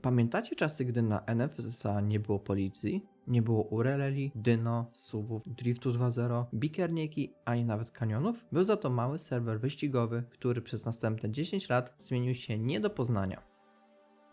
Pamiętacie czasy, gdy na NFSA nie było policji? Nie było ureleli, dyno, suwów, driftu 2.0, bikerniki, ani nawet kanionów? Był za to mały serwer wyścigowy, który przez następne 10 lat zmienił się nie do poznania.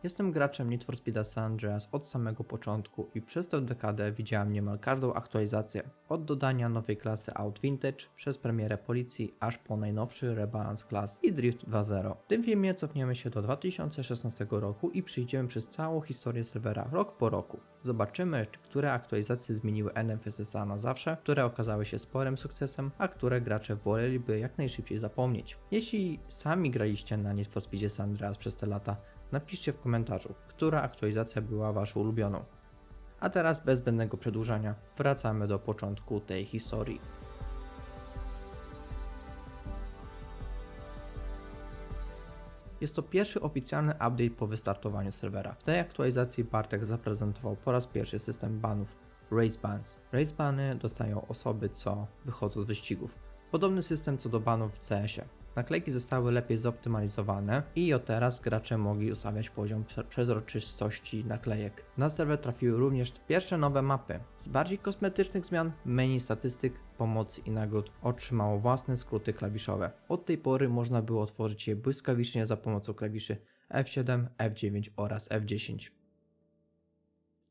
Jestem graczem Need for Speed San Andreas od samego początku i przez tę dekadę widziałem niemal każdą aktualizację. Od dodania nowej klasy Aut Vintage, przez premierę policji, aż po najnowszy rebalans klas i Drift 2.0. W tym filmie cofniemy się do 2016 roku i przyjdziemy przez całą historię serwera rok po roku. Zobaczymy, które aktualizacje zmieniły NFSSA na zawsze, które okazały się sporym sukcesem, a które gracze woleliby jak najszybciej zapomnieć. Jeśli sami graliście na Need for Speedzie San Andreas przez te lata, napiszcie w komentarzu, która aktualizacja była waszą ulubioną. A teraz bez zbędnego przedłużania wracamy do początku tej historii. Jest to pierwszy oficjalny update po wystartowaniu serwera. W tej aktualizacji Bartek zaprezentował po raz pierwszy system banów Race Bans. Race Bany dostają osoby, co wychodzą z wyścigów. Podobny system co do banów w CS-ie. Naklejki zostały lepiej zoptymalizowane i od teraz gracze mogli ustawiać poziom przezroczystości naklejek. Na serwer trafiły również pierwsze nowe mapy. Z bardziej kosmetycznych zmian menu statystyk, pomocy i nagród otrzymało własne skróty klawiszowe. Od tej pory można było otworzyć je błyskawicznie za pomocą klawiszy F7, F9 oraz F10.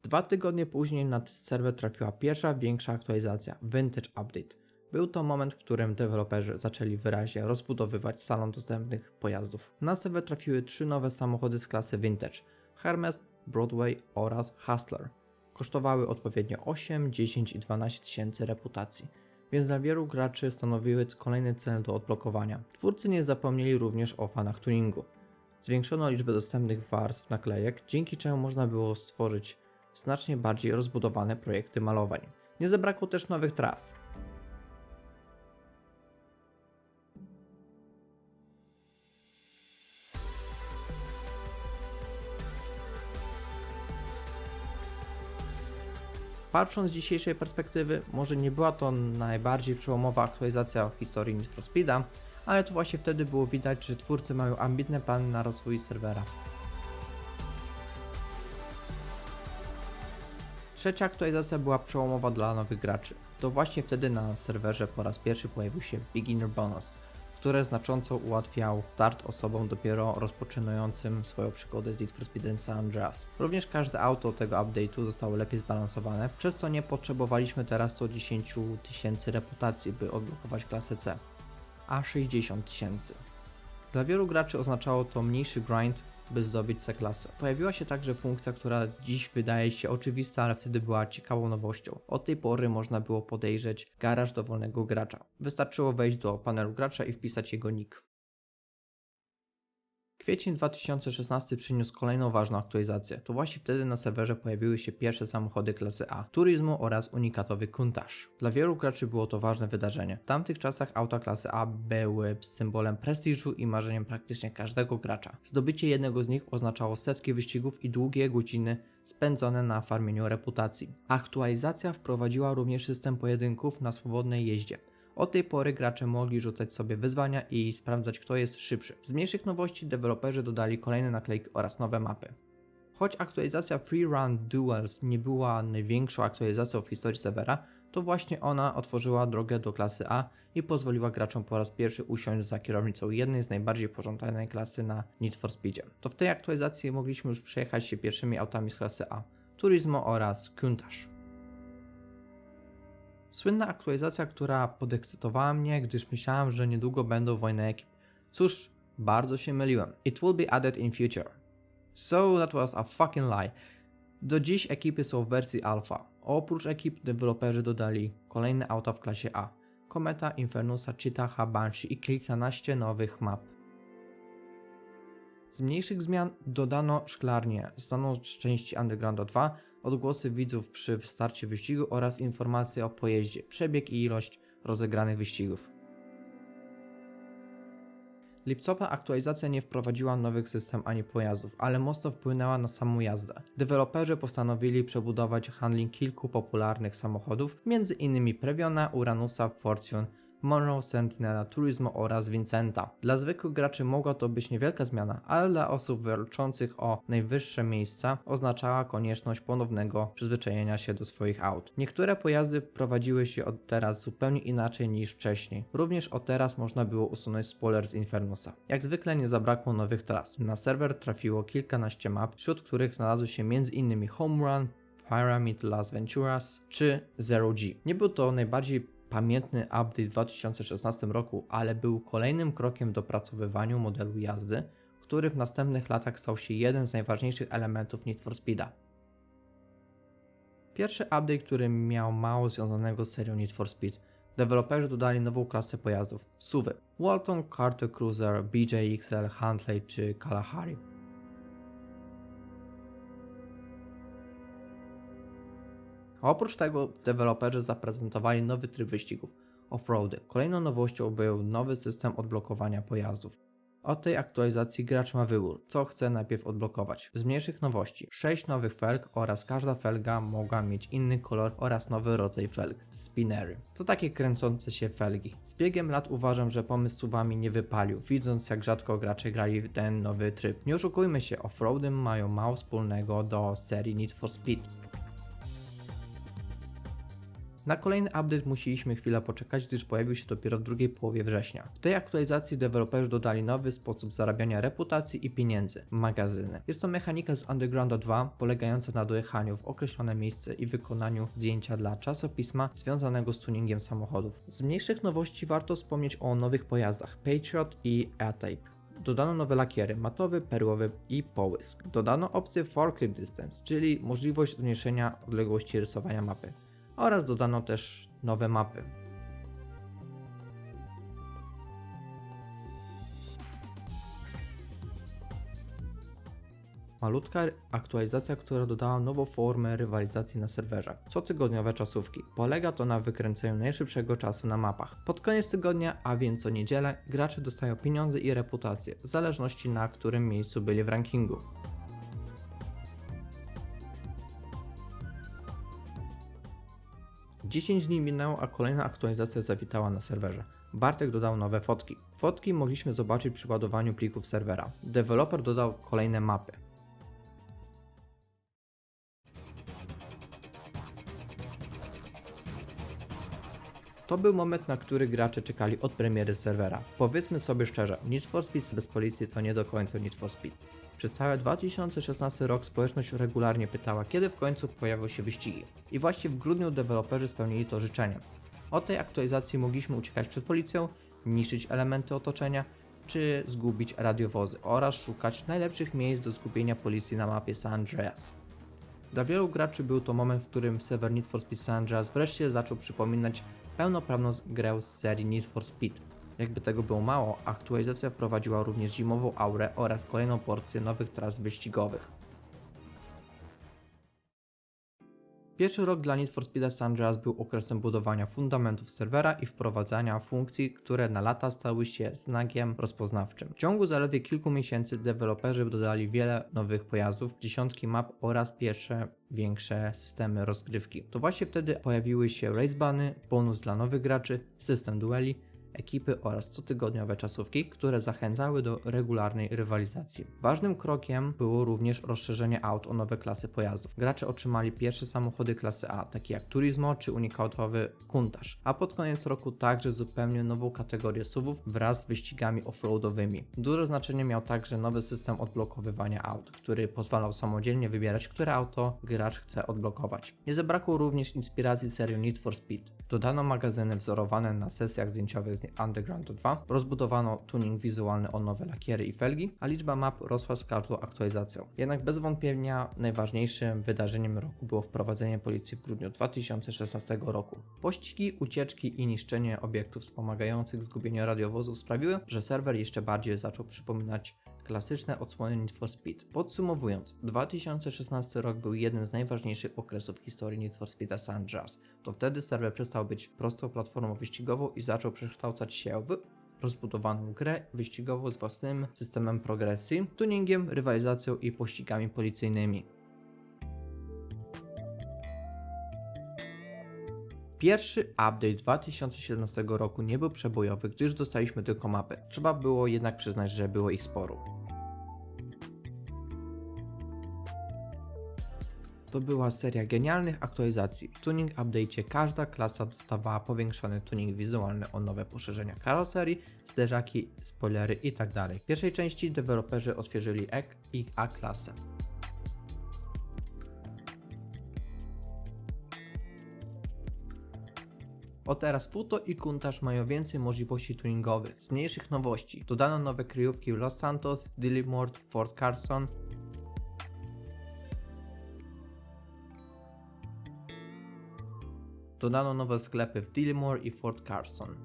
2 tygodnie później na serwer trafiła pierwsza większa aktualizacja Vintage Update. Był to moment, w którym deweloperzy zaczęli wyraźnie rozbudowywać salon dostępnych pojazdów. Na serwer trafiły 3 nowe samochody z klasy Vintage: Hermes, Broadway oraz Hustler. Kosztowały odpowiednio 8, 10 i 12 tysięcy reputacji, więc dla wielu graczy stanowiły kolejny cel do odblokowania. Twórcy nie zapomnieli również o fanach tuningu. Zwiększono liczbę dostępnych warstw naklejek, dzięki czemu można było stworzyć znacznie bardziej rozbudowane projekty malowań. Nie zabrakło też nowych tras. Patrząc z dzisiejszej perspektywy, może nie była to najbardziej przełomowa aktualizacja w historii Need for Speeda, ale to właśnie wtedy było widać, że twórcy mają ambitne plany na rozwój serwera. Trzecia aktualizacja była przełomowa dla nowych graczy. To właśnie wtedy na serwerze po raz pierwszy pojawił się Beginner Bonus, które znacząco ułatwiał start osobom dopiero rozpoczynającym swoją przygodę z Need for Speedem San Andreas. Również każde auto tego update'u zostało lepiej zbalansowane, przez co nie potrzebowaliśmy teraz 110 tysięcy reputacji, by odblokować klasę C, a 60 tysięcy. Dla wielu graczy oznaczało to mniejszy grind, by zdobyć C-klasę. Pojawiła się także funkcja, która dziś wydaje się oczywista, ale wtedy była ciekawą nowością. Od tej pory można było podejrzeć garaż dowolnego gracza. Wystarczyło wejść do panelu gracza i wpisać jego nick. Kwiecień 2016 przyniósł kolejną ważną aktualizację. To właśnie wtedy na serwerze pojawiły się pierwsze samochody klasy A, Turismo oraz unikatowy Countach. Dla wielu graczy było to ważne wydarzenie. W tamtych czasach auta klasy A były symbolem prestiżu i marzeniem praktycznie każdego gracza. Zdobycie jednego z nich oznaczało setki wyścigów i długie godziny spędzone na farmieniu reputacji. Aktualizacja wprowadziła również system pojedynków na swobodnej jeździe. Od tej pory gracze mogli rzucać sobie wyzwania i sprawdzać, kto jest szybszy. Z mniejszych nowości deweloperzy dodali kolejne naklejki oraz nowe mapy. Choć aktualizacja Free Run Duels nie była największą aktualizacją w historii serwera, to właśnie ona otworzyła drogę do klasy A i pozwoliła graczom po raz pierwszy usiąść za kierownicą jednej z najbardziej pożądanej klasy na Need for Speedzie. To w tej aktualizacji mogliśmy już przejechać się pierwszymi autami z klasy A, Turismo oraz Countach. Słynna aktualizacja, która podekscytowała mnie, gdyż myślałem, że niedługo będą wojny ekip. Cóż, bardzo się myliłem. It will be added in future. So that was a fucking lie. Do dziś ekipy są w wersji alpha. Oprócz ekip deweloperzy dodali kolejne auta w klasie A. Kometa, Infernusa, Cheetaha, Banshee i kilkanaście nowych map. Z mniejszych zmian dodano szklarnię, znaną z części Undergrounda 2, odgłosy widzów przy starcie wyścigu oraz informacje o pojeździe, przebieg i ilość rozegranych wyścigów. Lipcowa aktualizacja nie wprowadziła nowych system ani pojazdów, ale mocno wpłynęła na samą jazdę. Deweloperzy postanowili przebudować handling kilku popularnych samochodów, m.in. Previona, Uranusa, Fortune, Monroe, Sentinela, Turismo oraz Vincenta. Dla zwykłych graczy mogła to być niewielka zmiana, ale dla osób walczących o najwyższe miejsca oznaczała konieczność ponownego przyzwyczajenia się do swoich aut. Niektóre pojazdy prowadziły się od teraz zupełnie inaczej niż wcześniej. Również od teraz można było usunąć spoiler z Infernusa. Jak zwykle nie zabrakło nowych tras. Na serwer trafiło kilkanaście map, wśród których znalazły się m.in. Home Run, Pyramid Las Venturas czy Zero G. Nie był to najbardziej pamiętny update w 2016 roku, ale był kolejnym krokiem w dopracowywaniu modelu jazdy, który w następnych latach stał się jednym z najważniejszych elementów Need for Speeda. Pierwszy update, który miał mało związanego z serią Need for Speed. Deweloperzy dodali nową klasę pojazdów – SUVy. Walton, Carter Cruiser, BJXL, Huntley czy Kalahari. A oprócz tego deweloperzy zaprezentowali nowy tryb wyścigów – offroady. Kolejną nowością był nowy system odblokowania pojazdów. Od tej aktualizacji gracz ma wybór, co chce najpierw odblokować. Z mniejszych nowości 6 nowych felg oraz każda felga mogła mieć inny kolor oraz nowy rodzaj felg – spinnery. To takie kręcące się felgi. Z biegiem lat uważam, że pomysł z SUV-ami nie wypalił, widząc jak rzadko gracze grali w ten nowy tryb. Nie oszukujmy się, offroady mają mało wspólnego do serii Need for Speed. Na kolejny update musieliśmy chwilę poczekać, gdyż pojawił się dopiero w drugiej połowie września. W tej aktualizacji deweloperzy dodali nowy sposób zarabiania reputacji i pieniędzy – magazyny. Jest to mechanika z Undergrounda 2 polegająca na dojechaniu w określone miejsce i wykonaniu zdjęcia dla czasopisma związanego z tuningiem samochodów. Z mniejszych nowości warto wspomnieć o nowych pojazdach Patriot i A-Type. Dodano nowe lakiery matowy, perłowy i połysk. Dodano opcję Forklift Distance, czyli możliwość zmniejszenia odległości rysowania mapy. Oraz dodano też nowe mapy. Malutka aktualizacja, która dodała nową formę rywalizacji na serwerze. Cotygodniowe czasówki. Polega to na wykręceniu najszybszego czasu na mapach. Pod koniec tygodnia, a więc co niedzielę, gracze dostają pieniądze i reputację, w zależności na którym miejscu byli w rankingu. 10 dni minęło, a kolejna aktualizacja zawitała na serwerze. Bartek dodał nowe fotki. Fotki mogliśmy zobaczyć przy ładowaniu plików serwera. Deweloper dodał kolejne mapy. To był moment, na który gracze czekali od premiery serwera. Powiedzmy sobie szczerze, Need for Speed bez policji to nie do końca Need for Speed. Przez cały 2016 rok społeczność regularnie pytała, kiedy w końcu pojawią się wyścigi. I właśnie w grudniu deweloperzy spełnili to życzenie. Od tej aktualizacji mogliśmy uciekać przed policją, niszczyć elementy otoczenia, czy zgubić radiowozy oraz szukać najlepszych miejsc do zgubienia policji na mapie San Andreas. Dla wielu graczy był to moment, w którym serwer Need for Speed San Andreas wreszcie zaczął przypominać pełnoprawną grę z serii Need for Speed. Jakby tego było mało, aktualizacja wprowadziła również zimową aurę oraz kolejną porcję nowych tras wyścigowych. Pierwszy rok dla Need for Speed San Andreas był okresem budowania fundamentów serwera i wprowadzania funkcji, które na lata stały się znakiem rozpoznawczym. W ciągu zaledwie kilku miesięcy deweloperzy dodali wiele nowych pojazdów, dziesiątki map oraz pierwsze większe systemy rozgrywki. To właśnie wtedy pojawiły się racebany, bonus dla nowych graczy, system dueli, ekipy oraz cotygodniowe czasówki, które zachęcały do regularnej rywalizacji. Ważnym krokiem było również rozszerzenie aut o nowe klasy pojazdów. Gracze otrzymali pierwsze samochody klasy A, takie jak Turismo czy unikatowy Countach, a pod koniec roku także zupełnie nową kategorię SUV-ów wraz z wyścigami offroadowymi. Duże znaczenie miał także nowy system odblokowywania aut, który pozwalał samodzielnie wybierać, które auto gracz chce odblokować. Nie zabrakło również inspiracji serią Need for Speed. Dodano magazyny wzorowane na sesjach zdjęciowych z Underground 2, rozbudowano tuning wizualny o nowe lakiery i felgi, a liczba map rosła z każdą aktualizacją. Jednak bez wątpienia najważniejszym wydarzeniem roku było wprowadzenie policji w grudniu 2016 roku. Pościgi, ucieczki i niszczenie obiektów wspomagających zgubienie radiowozów sprawiły, że serwer jeszcze bardziej zaczął przypominać klasyczne odsłony Need for Speed. Podsumowując, 2016 rok był jednym z najważniejszych okresów w historii Need for Speed San Andreas. To wtedy serwer przestał być prostą platformą wyścigową i zaczął przekształcać się w rozbudowaną grę wyścigową z własnym systemem progresji, tuningiem, rywalizacją i pościgami policyjnymi. Pierwszy update 2017 roku nie był przebojowy, gdyż dostaliśmy tylko mapy. Trzeba było jednak przyznać, że było ich sporo. To była seria genialnych aktualizacji. W Tuning Update'cie każda klasa dostawała powiększony tuning wizualny o nowe poszerzenia karoserii, zderzaki, spoilery itd. W pierwszej części deweloperzy odświeżyli E i A-klasę. Od teraz Futo i Countach mają więcej możliwości tuningowych. Z mniejszych nowości dodano nowe kryjówki w Los Santos, Dillimore, Fort Carson. Dodano nowe sklepy w Dillimore i Fort Carson.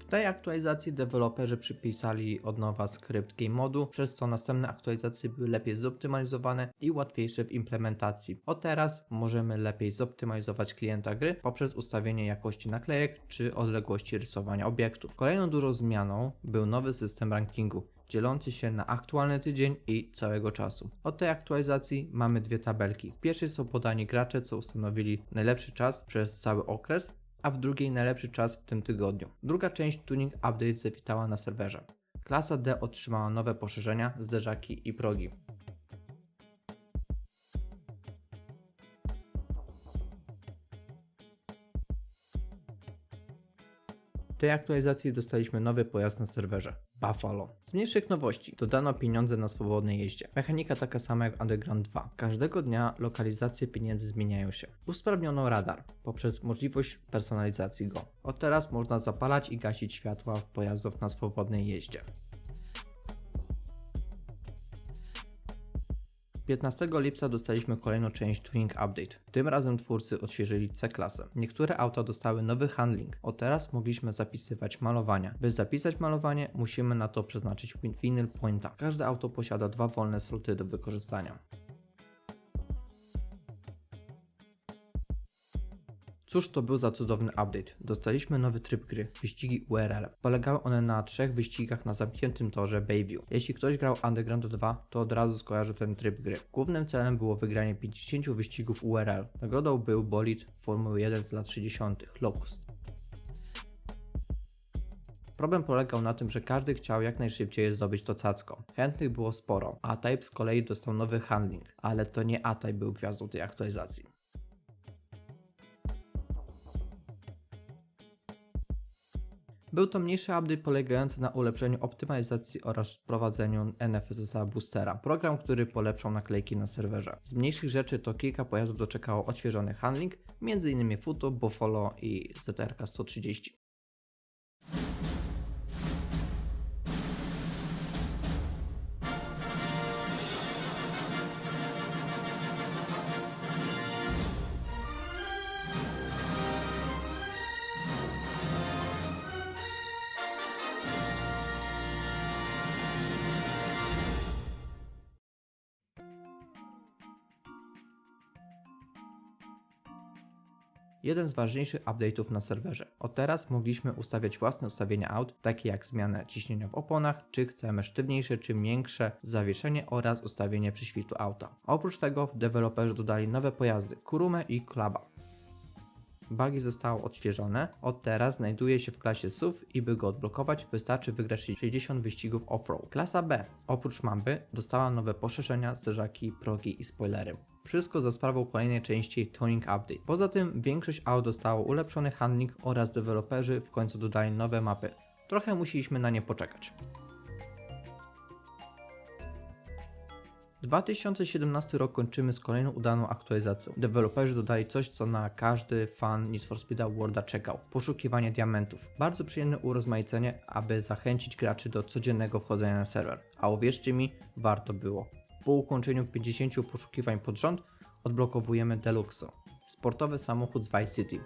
W tej aktualizacji deweloperzy przypisali od nowa skrypt game modu, przez co następne aktualizacje były lepiej zoptymalizowane i łatwiejsze w implementacji. Od teraz możemy lepiej zoptymalizować klienta gry poprzez ustawienie jakości naklejek czy odległości rysowania obiektów. Kolejną dużą zmianą był nowy system rankingu, dzielący się na aktualny tydzień i całego czasu. Od tej aktualizacji mamy dwie tabelki. W pierwszej są podani gracze, co ustanowili najlepszy czas przez cały okres, a w drugiej najlepszy czas w tym tygodniu. Druga część Tuning Update zawitała na serwerze. Klasa D otrzymała nowe poszerzenia, zderzaki i progi. W tej aktualizacji dostaliśmy nowy pojazd na serwerze – Buffalo. Z mniejszych nowości dodano pieniądze na swobodnej jeździe. Mechanika taka sama jak w Underground 2. Każdego dnia lokalizacje pieniędzy zmieniają się. Usprawniono radar poprzez możliwość personalizacji go. Od teraz można zapalać i gasić światła pojazdów na swobodnej jeździe. 15 lipca dostaliśmy kolejną część Tuning Update. Tym razem twórcy odświeżyli C-klasę. Niektóre auta dostały nowy handling. Od teraz mogliśmy zapisywać malowania. By zapisać malowanie, musimy na to przeznaczyć vinyl pointa. Każde auto posiada 2 wolne sloty do wykorzystania. Cóż to był za cudowny update? Dostaliśmy nowy tryb gry, wyścigi URL. Polegały one na 3 wyścigach na zamkniętym torze Bayview. Jeśli ktoś grał Underground 2, to od razu skojarzy ten tryb gry. Głównym celem było wygranie 50 wyścigów URL. Nagrodą był bolid Formuły 1 z lat 60. Locust. Problem polegał na tym, że każdy chciał jak najszybciej zdobyć to cacko. Chętnych było sporo. A-Type z kolei dostał nowy handling, ale to nie A-Type był gwiazdą tej aktualizacji. Był to mniejszy update polegający na ulepszeniu optymalizacji oraz wprowadzeniu NFSS Boostera, program, który polepszał naklejki na serwerze. Z mniejszych rzeczy to kilka pojazdów doczekało odświeżony handling, m.in. Futo, Buffalo i ZRK 130. Jeden z ważniejszych update'ów na serwerze. Od teraz mogliśmy ustawiać własne ustawienia aut, takie jak zmianę ciśnienia w oponach, czy chcemy sztywniejsze czy miększe zawieszenie oraz ustawienie przyświtu auta. Oprócz tego deweloperzy dodali nowe pojazdy Kurumę i Klaba. Bugi zostało odświeżone, od teraz znajduje się w klasie SUV i by go odblokować wystarczy wygrać 60 wyścigów off-road. Klasa B, oprócz mapy, dostała nowe poszerzenia, zderzaki, progi i spoilery. Wszystko za sprawą kolejnej części Tuning Update. Poza tym większość aut dostało ulepszony handling oraz deweloperzy w końcu dodali nowe mapy. Trochę musieliśmy na nie poczekać. 2017 rok kończymy z kolejną udaną aktualizacją. Deweloperzy dodali coś, co na każdy fan Need for Speeda Worlda czekał. Poszukiwanie diamentów. Bardzo przyjemne urozmaicenie, aby zachęcić graczy do codziennego wchodzenia na serwer. A uwierzcie mi, warto było. Po ukończeniu 50 poszukiwań pod rząd odblokowujemy Deluxe, sportowy samochód z Vice City.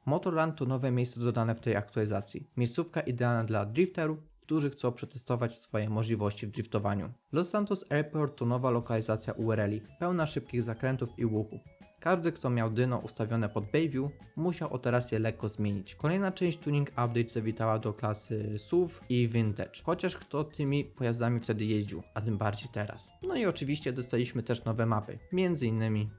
Motorland to nowe miejsce dodane w tej aktualizacji. Miejscówka idealna dla drifterów, którzy chcą przetestować swoje możliwości w driftowaniu. Los Santos Airport to nowa lokalizacja URL-i, pełna szybkich zakrętów i łuków. Każdy, kto miał dyno ustawione pod Bayview, musiał o teraz je lekko zmienić. Kolejna część Tuning Update zawitała do klasy SUV i Vintage, chociaż kto tymi pojazdami wtedy jeździł, a tym bardziej teraz. No i oczywiście dostaliśmy też nowe mapy, między innymi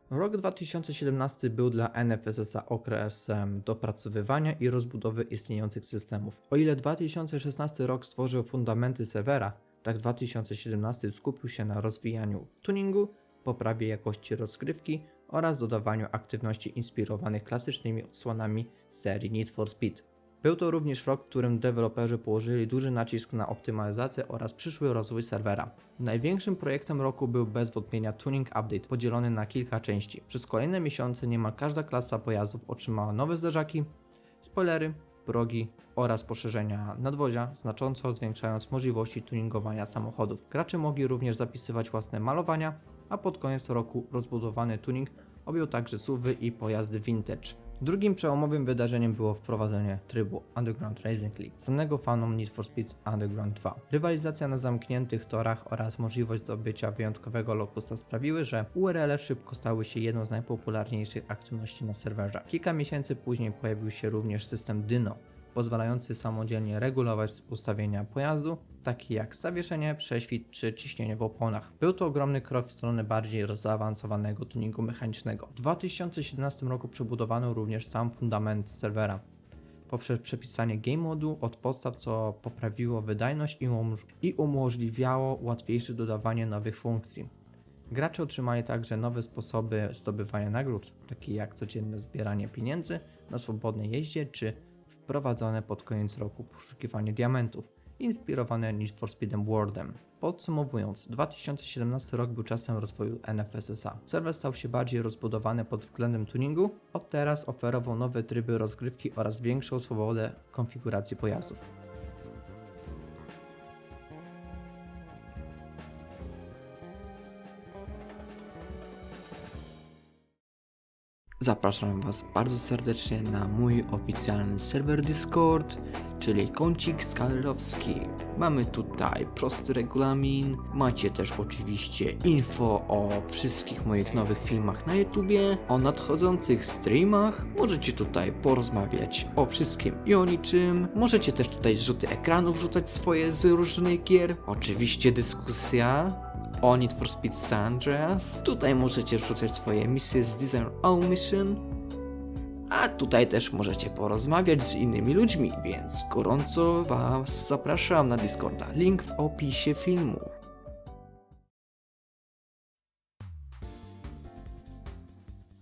rok 2017 był dla NFSS okresem dopracowywania i rozbudowy istniejących systemów. O ile 2016 rok stworzył fundamenty serwera, tak 2017 skupił się na rozwijaniu tuningu, poprawie jakości rozgrywki oraz dodawaniu aktywności inspirowanych klasycznymi odsłonami serii Need for Speed. Był to również rok, w którym deweloperzy położyli duży nacisk na optymalizację oraz przyszły rozwój serwera. Największym projektem roku był bez wątpienia Tuning Update, podzielony na kilka części. Przez kolejne miesiące niemal każda klasa pojazdów otrzymała nowe zderzaki, spoilery, progi oraz poszerzenia nadwozia, znacząco zwiększając możliwości tuningowania samochodów. Gracze mogli również zapisywać własne malowania, a pod koniec roku rozbudowany tuning objął także SUV-y i pojazdy vintage. Drugim przełomowym wydarzeniem było wprowadzenie trybu Underground Racing League, znanego fanom Need for Speed Underground 2. Rywalizacja na zamkniętych torach oraz możliwość zdobycia wyjątkowego lokusta sprawiły, że URL-e szybko stały się jedną z najpopularniejszych aktywności na serwerze. Kilka miesięcy później pojawił się również system Dyno, pozwalający samodzielnie regulować ustawienia pojazdu, takie jak zawieszenie, prześwit czy ciśnienie w oponach. Był to ogromny krok w stronę bardziej zaawansowanego tuningu mechanicznego. W 2017 roku przebudowano również sam fundament serwera poprzez przepisanie game modu od podstaw, co poprawiło wydajność i umożliwiało łatwiejsze dodawanie nowych funkcji. Gracze otrzymali także nowe sposoby zdobywania nagród, takie jak codzienne zbieranie pieniędzy na swobodnej jeździe czy wprowadzone pod koniec roku poszukiwanie diamentów, inspirowane Need for Speedem Worldem. Podsumowując, 2017 rok był czasem rozwoju NFSS-a. Serwer stał się bardziej rozbudowany pod względem tuningu, od teraz oferował nowe tryby rozgrywki oraz większą swobodę konfiguracji pojazdów. Zapraszam Was bardzo serdecznie na mój oficjalny serwer Discord, czyli kącik skalerowski. Mamy tutaj prosty regulamin, macie też oczywiście info o wszystkich moich nowych filmach na YouTubie, o nadchodzących streamach. Możecie tutaj porozmawiać o wszystkim i o niczym. Możecie też tutaj zrzuty ekranów rzucać swoje z różnych gier. Oczywiście dyskusja o Need for Speed San Andreas. Tutaj możecie wrzucać swoje misje z Design All Mission. A tutaj też możecie porozmawiać z innymi ludźmi, więc gorąco Was zapraszam na Discorda. Link w opisie filmu.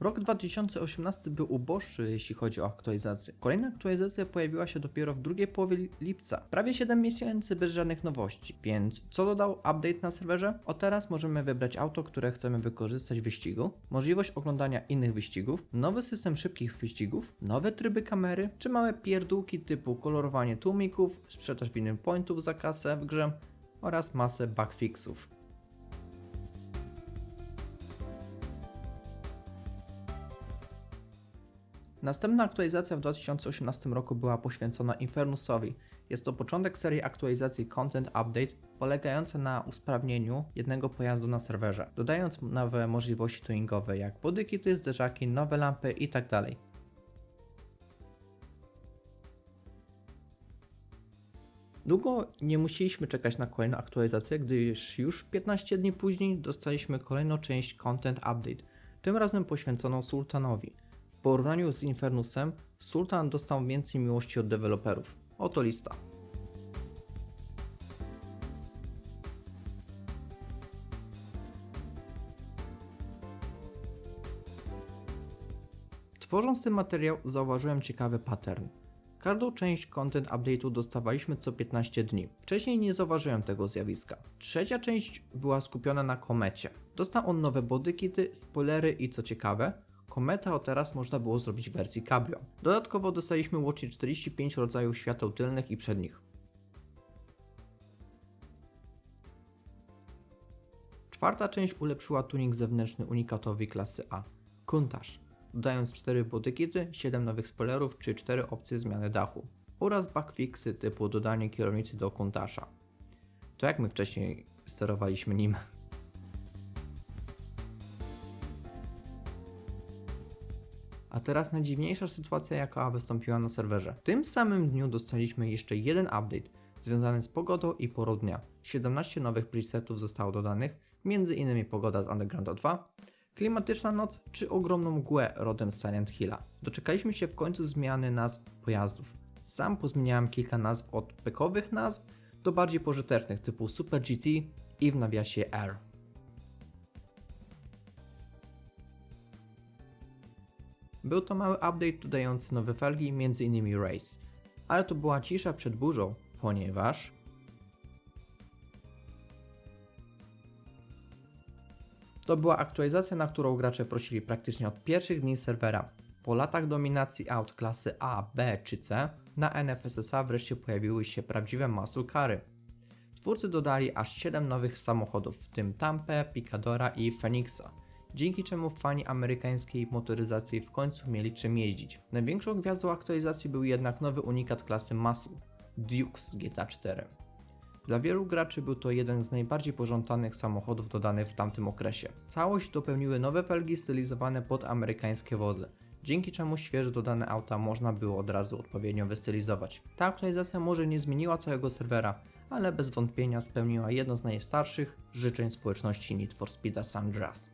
Rok 2018 był uboższy, jeśli chodzi o aktualizację. Kolejna aktualizacja pojawiła się dopiero w drugiej połowie lipca. Prawie 7 miesięcy bez żadnych nowości. Więc co dodał update na serwerze? O teraz możemy wybrać auto, które chcemy wykorzystać w wyścigu, możliwość oglądania innych wyścigów, nowy system szybkich wyścigów, nowe tryby kamery, czy małe pierdółki typu kolorowanie tłumików, sprzedaż winning pointów za kasę w grze oraz masę bugfixów. Następna aktualizacja w 2018 roku była poświęcona Infernusowi. Jest to początek serii aktualizacji Content Update polegająca na usprawnieniu jednego pojazdu na serwerze, dodając nowe możliwości tuningowe jak bodykity, zderzaki, nowe lampy itd. Długo nie musieliśmy czekać na kolejną aktualizację, gdyż już 15 dni później dostaliśmy kolejną część Content Update, tym razem poświęconą Sultanowi. W porównaniu z Infernusem, Sultan dostał więcej miłości od deweloperów. Oto lista. Tworząc ten materiał zauważyłem ciekawy pattern. Każdą część Content Update'u dostawaliśmy co 15 dni. Wcześniej nie zauważyłem tego zjawiska. Trzecia część była skupiona na Komecie. Dostał on nowe bodykity, spoilery i co ciekawe, Kometa od teraz można było zrobić w wersji Cabrio. Dodatkowo dostaliśmy łącznie 45 rodzajów świateł tylnych i przednich. Czwarta część ulepszyła tuning zewnętrzny unikatowi klasy A, Countach, dodając 4 bodykity, 7 nowych spoilerów czy 4 opcje zmiany dachu oraz bugfixy typu dodanie kierownicy do Countacha. To jak my wcześniej sterowaliśmy nim. A teraz najdziwniejsza sytuacja, jaka wystąpiła na serwerze. W tym samym dniu dostaliśmy jeszcze jeden update związany z pogodą i porą dnia. 17 nowych presetów zostało dodanych, m.in. pogoda z Undergrounda 2, klimatyczna noc czy ogromną mgłę rodem z Silent Hilla. Doczekaliśmy się w końcu zmiany nazw pojazdów. Sam pozmieniałem kilka nazw od pekowych nazw do bardziej pożytecznych typu Super GT i w nawiasie R. Był to mały update dodający nowe felgi, m.in. Race, ale to była cisza przed burzą, ponieważ to była aktualizacja, na którą gracze prosili praktycznie od pierwszych dni serwera. Po latach dominacji aut klasy A, B czy C, na NFSSA wreszcie pojawiły się prawdziwe muscle cary. Twórcy dodali aż 7 nowych samochodów, w tym Tampę, Picadora i Phoenixa, dzięki czemu fani amerykańskiej motoryzacji w końcu mieli czym jeździć. Największą gwiazdą aktualizacji był jednak nowy unikat klasy Muscle, Duke z GTA 4. Dla wielu graczy był to jeden z najbardziej pożądanych samochodów dodanych w tamtym okresie. Całość dopełniły nowe felgi stylizowane pod amerykańskie wozy, dzięki czemu świeżo dodane auta można było od razu odpowiednio wystylizować. Ta aktualizacja może nie zmieniła całego serwera, ale bez wątpienia spełniła jedno z najstarszych życzeń społeczności Need for Speed'a San Andreas.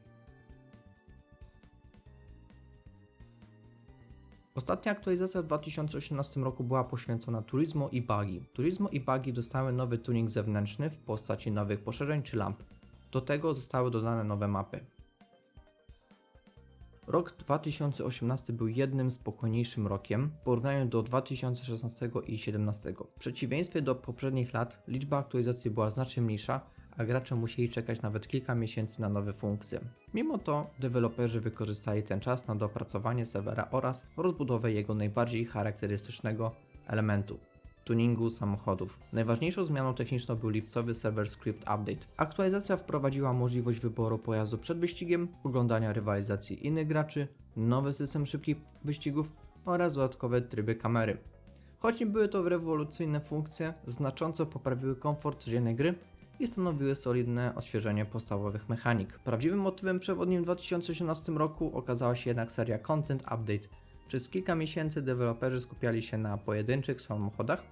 Ostatnia aktualizacja w 2018 roku była poświęcona Turismo i Buggy. Turismo i Buggy dostały nowy tuning zewnętrzny w postaci nowych poszerzeń czy lamp. Do tego zostały dodane nowe mapy. Rok 2018 był jednym spokojniejszym rokiem w porównaniu do 2016 i 2017. W przeciwieństwie do poprzednich lat liczba aktualizacji była znacznie mniejsza, a gracze musieli czekać nawet kilka miesięcy na nowe funkcje. Mimo to deweloperzy wykorzystali ten czas na dopracowanie serwera oraz rozbudowę jego najbardziej charakterystycznego elementu – tuningu samochodów. Najważniejszą zmianą techniczną był lipcowy server script update. Aktualizacja wprowadziła możliwość wyboru pojazdu przed wyścigiem, oglądania rywalizacji innych graczy, nowy system szybkich wyścigów oraz dodatkowe tryby kamery. Choć nie były to rewolucyjne funkcje, znacząco poprawiły komfort codziennej gry i stanowiły solidne odświeżenie podstawowych mechanik. Prawdziwym motywem przewodnim w 2018 roku okazała się jednak seria Content Update. Przez kilka miesięcy deweloperzy skupiali się na pojedynczych samochodach,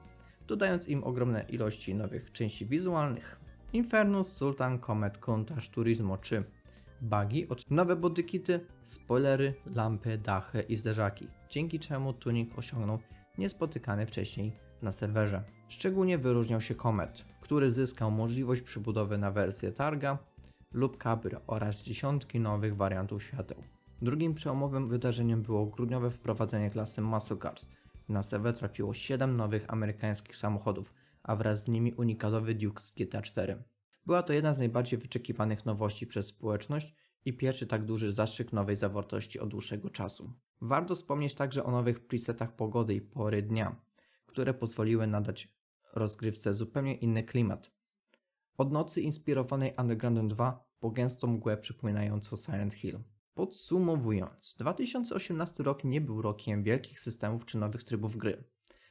dodając im ogromne ilości nowych części wizualnych. Infernus, Sultan, Comet, Countach, Turismo czy Buggy, nowe bodykity, spoilery, lampy, dachy i zderzaki, dzięki czemu tuning osiągnął niespotykany wcześniej na serwerze. Szczególnie wyróżniał się Comet, który zyskał możliwość przebudowy na wersję Targa lub Cabrio oraz dziesiątki nowych wariantów świateł. Drugim przełomowym wydarzeniem było grudniowe wprowadzenie klasy Muscle Cars. Na serwer trafiło 7 nowych amerykańskich samochodów, a wraz z nimi unikatowy Duke z GTA 4. Była to jedna z najbardziej wyczekiwanych nowości przez społeczność i pierwszy tak duży zastrzyk nowej zawartości od dłuższego czasu. Warto wspomnieć także o nowych presetach pogody i pory dnia, które pozwoliły nadać rozgrywce zupełnie inny klimat. Od nocy inspirowanej Undergroundem 2 po gęstą mgłę przypominającą Silent Hill. Podsumowując, 2018 rok nie był rokiem wielkich systemów czy nowych trybów gry.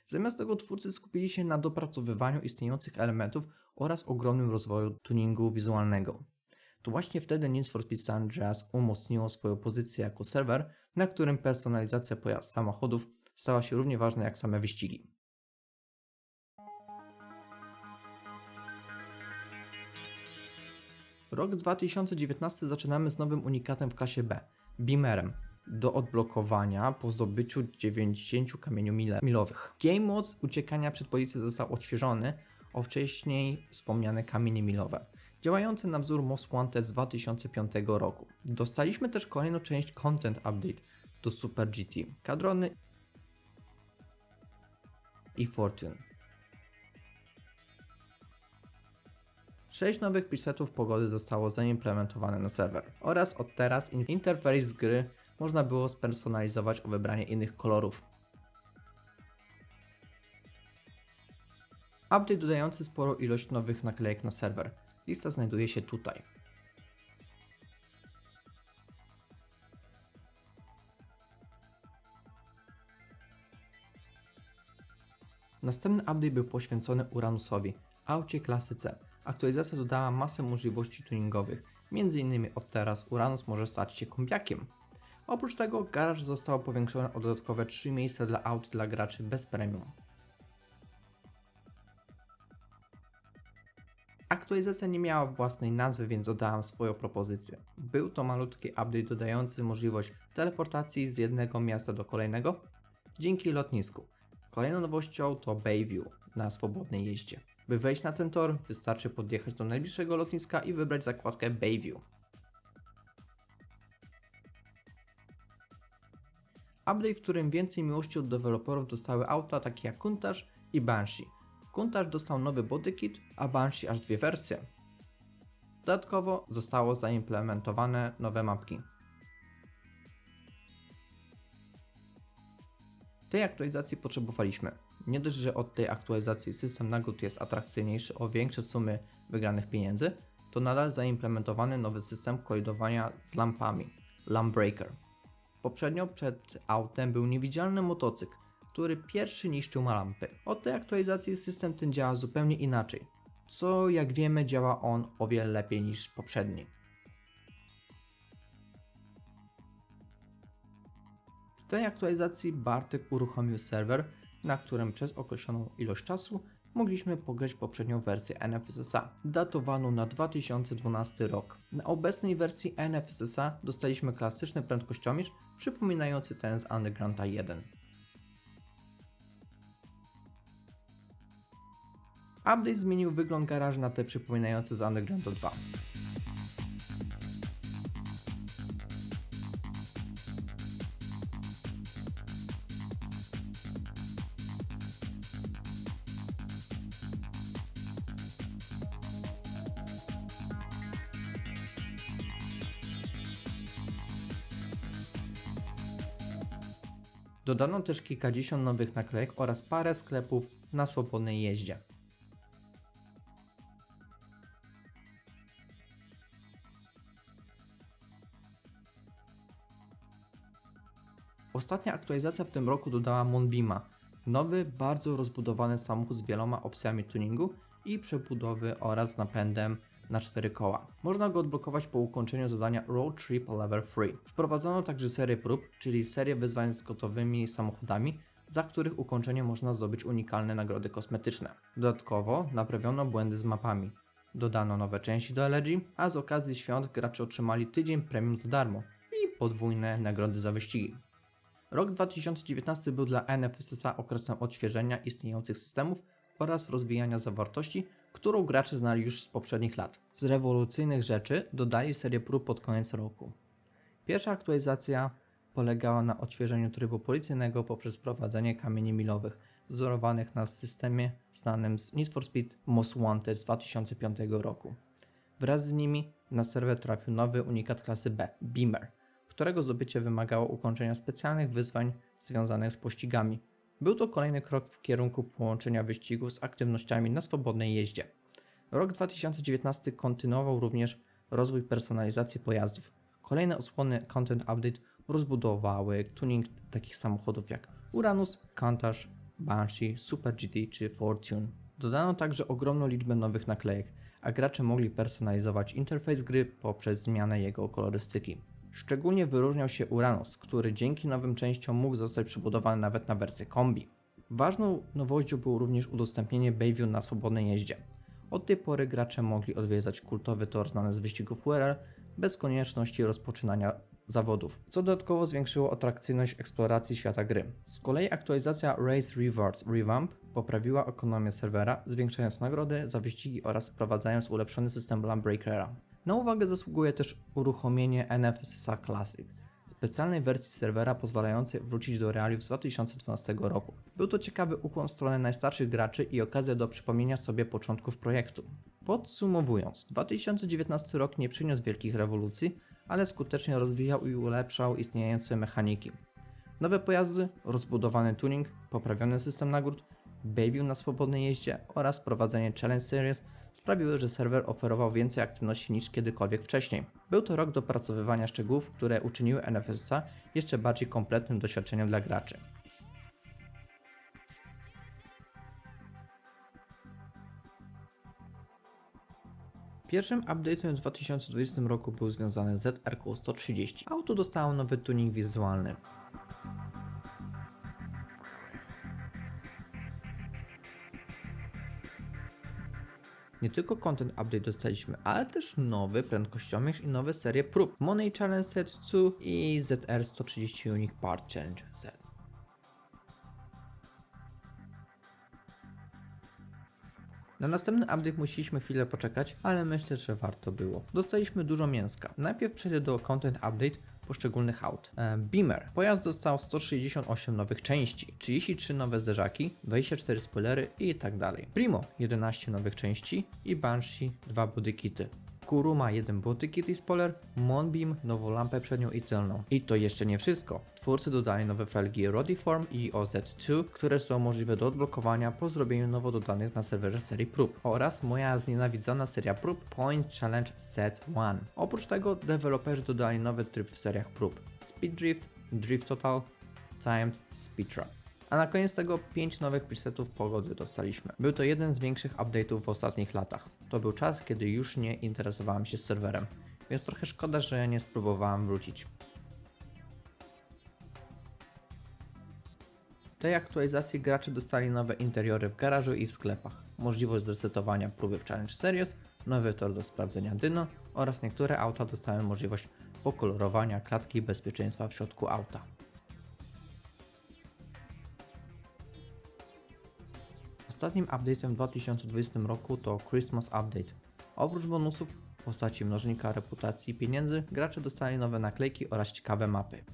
Zamiast tego twórcy skupili się na dopracowywaniu istniejących elementów oraz ogromnym rozwoju tuningu wizualnego. To właśnie wtedy Need for Speed San Andreas umocniło swoją pozycję jako serwer, na którym personalizacja samochodów stała się równie ważna jak same wyścigi. Rok 2019 zaczynamy z nowym unikatem w klasie B – Beamerem, do odblokowania po zdobyciu 90 kamieni milowych. Game Mode uciekania przed policją został odświeżony o wcześniej wspomniane kamienie milowe, działające na wzór Most Wanted z 2005 roku. Dostaliśmy też kolejną część Content Update do Super GT, Kadrony i Fortune. 6 nowych presetów pogody zostało zaimplementowane na serwer oraz od teraz interfejs gry można było spersonalizować o wybranie innych kolorów. Update dodający sporą ilość nowych naklejek na serwer. Lista znajduje się tutaj. Następny update był poświęcony Uranusowi, aucie klasy C. Aktualizacja dodała masę możliwości tuningowych, m.in. od teraz Uranus może stać się kombiakiem. Oprócz tego garaż został powiększony o dodatkowe 3 miejsca dla aut dla graczy bez premium. Aktualizacja nie miała własnej nazwy, więc dodałem swoją propozycję. Był to malutki update dodający możliwość teleportacji z jednego miasta do kolejnego dzięki lotnisku. Kolejną nowością to Bayview na swobodnej jeździe. By wejść na ten tor, wystarczy podjechać do najbliższego lotniska i wybrać zakładkę Bayview. Update, w którym więcej miłości od deweloperów dostały auta takie jak Countach i Banshee. Countach dostał nowy bodykit, a Banshee aż 2 wersje. Dodatkowo zostało zaimplementowane nowe mapki. Tej aktualizacji potrzebowaliśmy. Nie dość, że od tej aktualizacji system nagród jest atrakcyjniejszy o większe sumy wygranych pieniędzy, to nadal zaimplementowany nowy system kolidowania z lampami, Lamp Breaker. Poprzednio przed autem był niewidzialny motocykl, który pierwszy niszczył ma lampy. Od tej aktualizacji system ten działa zupełnie inaczej, co jak wiemy działa on o wiele lepiej niż poprzedni. W tej aktualizacji Bartek uruchomił serwer, na którym przez określoną ilość czasu mogliśmy pograć poprzednią wersję NFSSA, datowaną na 2012 rok. Na obecnej wersji NFSSA dostaliśmy klasyczny prędkościomierz przypominający ten z Undergrounda 1. Update zmienił wygląd garażu na te przypominające z Undergrounda 2. Dodano też kilkadziesiąt nowych naklejek oraz parę sklepów na swobodnej jeździe. Ostatnia aktualizacja w tym roku dodała Moonbeama, nowy, bardzo rozbudowany samochód z wieloma opcjami tuningu i przebudowy oraz napędem na 4 koła. Można go odblokować po ukończeniu zadania Road Trip Level 3. Wprowadzono także serię prób, czyli serię wyzwań z gotowymi samochodami, za których ukończenie można zdobyć unikalne nagrody kosmetyczne. Dodatkowo naprawiono błędy z mapami. Dodano nowe części do LG, a z okazji świąt gracze otrzymali tydzień premium za darmo i podwójne nagrody za wyścigi. Rok 2019 był dla NFSSA okresem odświeżenia istniejących systemów oraz rozwijania zawartości, którą gracze znali już z poprzednich lat. Z rewolucyjnych rzeczy dodali serię prób pod koniec roku. Pierwsza aktualizacja polegała na odświeżeniu trybu policyjnego poprzez wprowadzenie kamieni milowych, wzorowanych na systemie znanym z Need for Speed Most Wanted z 2005 roku. Wraz z nimi na serwer trafił nowy unikat klasy B, Beamer, którego zdobycie wymagało ukończenia specjalnych wyzwań związanych z pościgami. Był to kolejny krok w kierunku połączenia wyścigów z aktywnościami na swobodnej jeździe. Rok 2019 kontynuował również rozwój personalizacji pojazdów. Kolejne odsłony Content Update rozbudowały tuning takich samochodów jak Uranus, Countach, Banshee, Super GT czy Fortune. Dodano także ogromną liczbę nowych naklejek, a gracze mogli personalizować interfejs gry poprzez zmianę jego kolorystyki. Szczególnie wyróżniał się Uranus, który dzięki nowym częściom mógł zostać przebudowany nawet na wersję kombi. Ważną nowością było również udostępnienie Bayview na swobodnej jeździe. Od tej pory gracze mogli odwiedzać kultowy tor znany z wyścigów URL bez konieczności rozpoczynania zawodów, co dodatkowo zwiększyło atrakcyjność eksploracji świata gry. Z kolei aktualizacja Race Rewards Revamp poprawiła ekonomię serwera, zwiększając nagrody za wyścigi oraz wprowadzając ulepszony system Lamp Breakera. Na uwagę zasługuje też uruchomienie NFSSA Classic, specjalnej wersji serwera pozwalającej wrócić do realiów z 2012 roku. Był to ciekawy ukłon w stronę najstarszych graczy i okazja do przypomnienia sobie początków projektu. Podsumowując, 2019 rok nie przyniósł wielkich rewolucji, ale skutecznie rozwijał i ulepszał istniejące mechaniki. Nowe pojazdy, rozbudowany tuning, poprawiony system nagród, Bayview na swobodnej jeździe oraz prowadzenie Challenge Series sprawiły, że serwer oferował więcej aktywności niż kiedykolwiek wcześniej. Był to rok dopracowywania szczegółów, które uczyniły NFSSA jeszcze bardziej kompletnym doświadczeniem dla graczy. Pierwszym update'em w 2020 roku był związany z ZRQ-130. Auto dostało nowy tuning wizualny. Nie tylko content update dostaliśmy, ale też nowy prędkościomierz i nowe serie prób. Money Challenge Set 2 i ZR-130 Unique Part Challenge Set. Na następny update musieliśmy chwilę poczekać, ale myślę, że warto było. Dostaliśmy dużo mięska. Najpierw przejdę do content update poszczególnych aut. Beamer. Pojazd dostał 168 nowych części, 33 nowe zderzaki, 24 spoilery i tak dalej. Primo 11 nowych części i Banshee 2 bodykity. Kuruma 1 bodykit i spoiler, Moonbeam nową lampę przednią i tylną. I to jeszcze nie wszystko. Twórcy dodali nowe felgi Rodiform i OZ2, które są możliwe do odblokowania po zrobieniu nowo dodanych na serwerze serii prób, oraz moja znienawidzona seria prób Point Challenge Set 1. Oprócz tego deweloperzy dodali nowy tryb w seriach prób Speed Drift, Drift Total, Timed Speed Trap. A na koniec tego 5 nowych presetów pogody dostaliśmy. Był to jeden z większych update'ów w ostatnich latach. To był czas, kiedy już nie interesowałem się serwerem, więc trochę szkoda, że nie spróbowałem wrócić. W tej aktualizacji gracze dostali nowe interiory w garażu i w sklepach, możliwość zresetowania próby w Challenge Series, nowy tor do sprawdzenia dyno oraz niektóre auta dostały możliwość pokolorowania klatki bezpieczeństwa w środku auta. Ostatnim update'em w 2020 roku to Christmas Update. Oprócz bonusów w postaci mnożnika reputacji i pieniędzy, gracze dostali nowe naklejki oraz ciekawe mapy.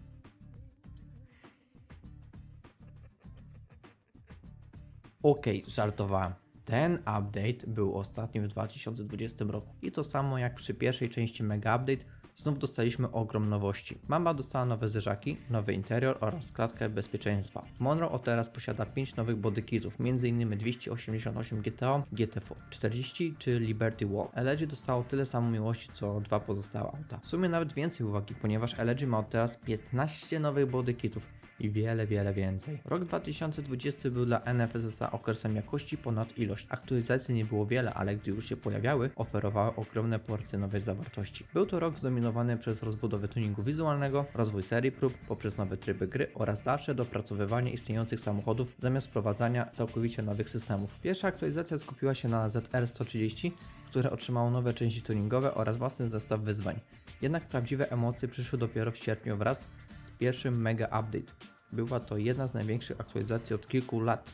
Okej, żartowałem. Ten update był ostatnim w 2020 roku i to samo jak przy pierwszej części Mega Update, znów dostaliśmy ogrom nowości. Mamba dostała nowe zderzaki, nowy interior oraz klatkę bezpieczeństwa. Monroe od teraz posiada 5 nowych bodykitów, m.in. 288 GTO, GT40 czy Liberty Wall. LG dostało tyle samo miłości co dwa pozostałe auta. W sumie nawet więcej uwagi, ponieważ LG ma od teraz 15 nowych bodykitów i wiele więcej. Rok 2020 był dla NFSS-a okresem jakości ponad ilość. Aktualizacji nie było wiele, ale gdy już się pojawiały, oferowały ogromne porcje nowej zawartości. Był to rok zdominowany przez rozbudowę tuningu wizualnego, rozwój serii prób poprzez nowe tryby gry oraz dalsze dopracowywanie istniejących samochodów zamiast wprowadzania całkowicie nowych systemów. Pierwsza aktualizacja skupiła się na ZR-130, które otrzymało nowe części tuningowe oraz własny zestaw wyzwań. Jednak prawdziwe emocje przyszły dopiero w sierpniu wraz z pierwszym Mega Update. Była to jedna z największych aktualizacji od kilku lat.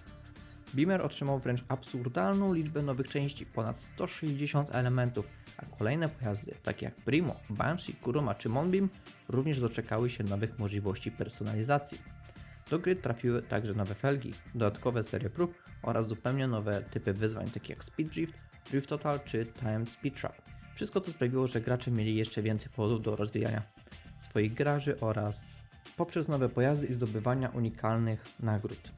Beamer otrzymał wręcz absurdalną liczbę nowych części, ponad 160 elementów, a kolejne pojazdy, takie jak Primo, Banshee, Kuruma czy Moonbeam, również doczekały się nowych możliwości personalizacji. Do gry trafiły także nowe felgi, dodatkowe serie prób oraz zupełnie nowe typy wyzwań, takie jak Speed Drift, Drift Total czy Timed Speed Trap. Wszystko to sprawiło, że gracze mieli jeszcze więcej powodów do rozwijania swoich garaży oraz poprzez nowe pojazdy i zdobywania unikalnych nagród.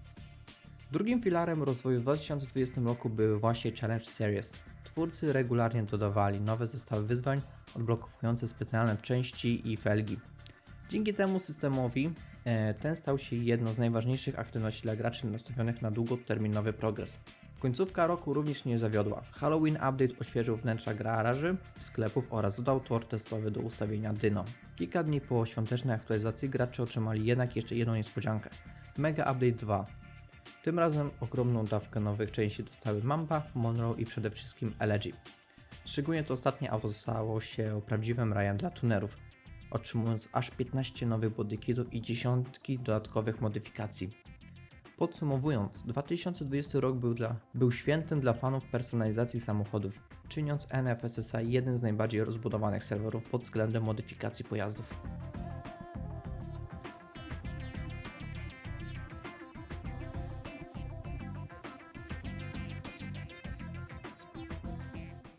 Drugim filarem rozwoju w 2020 roku były właśnie Challenge Series. Twórcy regularnie dodawali nowe zestawy wyzwań, odblokowujące specjalne części i felgi. Dzięki temu systemowi ten stał się jedną z najważniejszych aktywności dla graczy nastawionych na długoterminowy progres. Końcówka roku również nie zawiodła. Halloween Update oświeżył wnętrza garaży, sklepów oraz dodał tor testowy do ustawienia dyno. Kilka dni po świątecznej aktualizacji gracze otrzymali jednak jeszcze jedną niespodziankę. Mega Update 2. Tym razem ogromną dawkę nowych części dostały Mamba, Monroe i przede wszystkim LG. Szczególnie to ostatnie auto stało się prawdziwym rajem dla tunerów, otrzymując aż 15 nowych bodykitów i dziesiątki dodatkowych modyfikacji. Podsumowując, 2020 rok był świętem dla fanów personalizacji samochodów, czyniąc NFSS-a jednym z najbardziej rozbudowanych serwerów pod względem modyfikacji pojazdów.